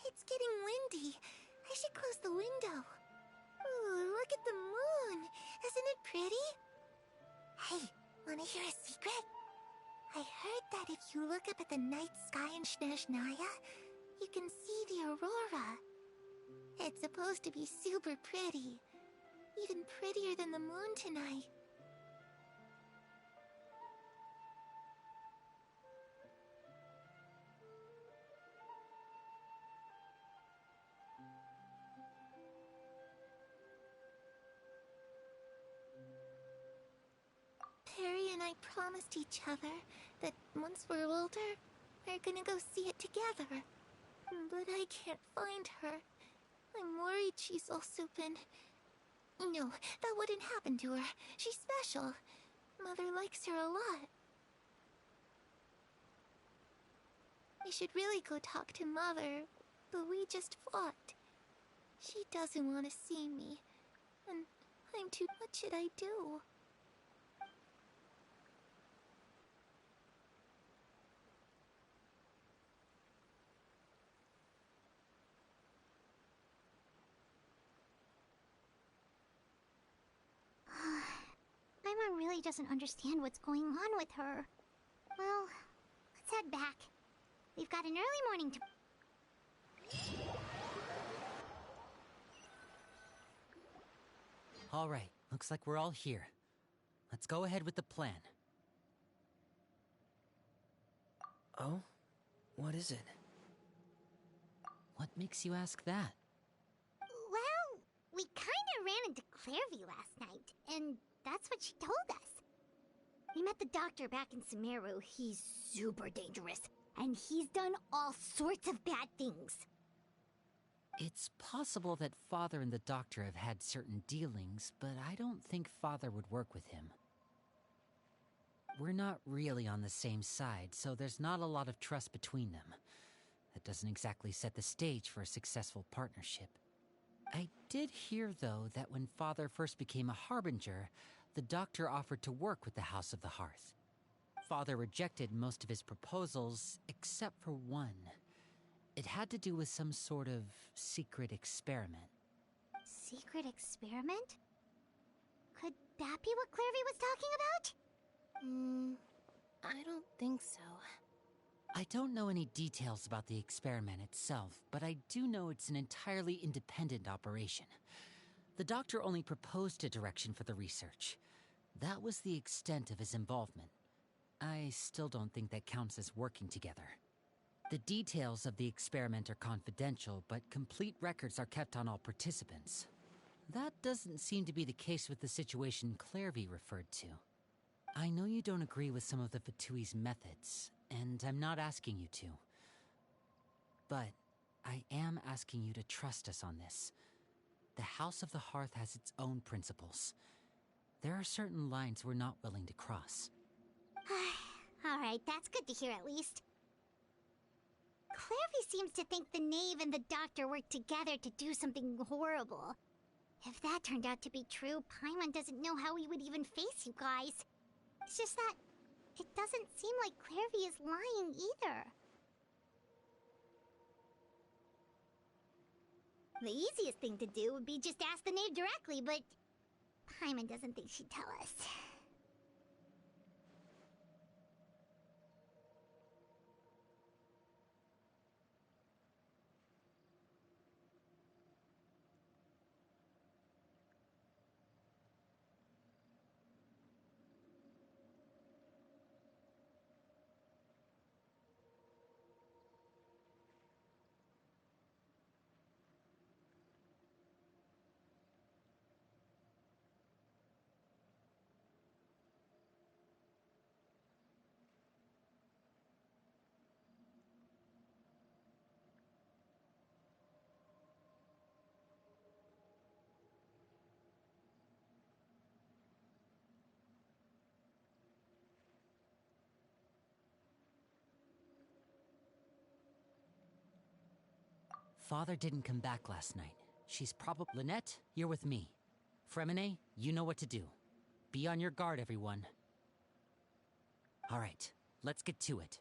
It's getting windy. I should close the window. Ooh, look at the moon. Isn't it pretty? Hey, wanna hear a secret? I heard that if you look up at the night sky in Snezhnaya, you can see the aurora. It's supposed to be super pretty. Even prettier than the moon tonight. Perry and I promised each other that once we're older, we're gonna go see it together. But I can't find her. I'm worried she's also been... No, that wouldn't happen to her. She's special. Mother likes her a lot. I should really go talk to Mother, but we just fought. She doesn't want to see me, and I'm too... What should I do? Paimon really doesn't understand what's going on with her. Well, let's head back. We've got an early morning to... All right, looks like we're all here. Let's go ahead with the plan. Oh? What is it? What makes you ask that? Well, we kinda ran into Clairvy last night, and that's what she told us. We met the doctor back in Sumeru. He's super dangerous, and he's done all sorts of bad things. It's possible that Father and the Doctor have had certain dealings, but I don't think Father would work with him. We're not really on the same side, so there's not a lot of trust between them. That doesn't exactly set the stage for a successful partnership. I did hear, though, that when Father first became a Harbinger, the Doctor offered to work with the House of the Hearth. Father rejected most of his proposals, except for one. It had to do with some sort of secret experiment. Secret experiment? Could that be what Clairvy was talking about? I don't think so. I don't know any details about the experiment itself, but I do know it's an entirely independent operation. The Doctor only proposed a direction for the research. That was the extent of his involvement. I still don't think that counts as working together. The details of the experiment are confidential, but complete records are kept on all participants. That doesn't seem to be the case with the situation Clairvy referred to. I know you don't agree with some of the Fatui's methods, and I'm not asking you to. But I am asking you to trust us on this. The House of the Hearth has its own principles. There are certain lines we're not willing to cross. Alright, that's good to hear at least. Clairvy seems to think the Knave and the Doctor worked together to do something horrible. If that turned out to be true, Paimon doesn't know how we would even face you guys. It's just that it doesn't seem like Clairvy is lying either. The easiest thing to do would be just ask the Knave directly, but Paimon doesn't think she'd tell us. Father didn't come back last night. She's probably... Lynette, you're with me. Fremine, you know what to do. Be on your guard, everyone. All right, let's get to it.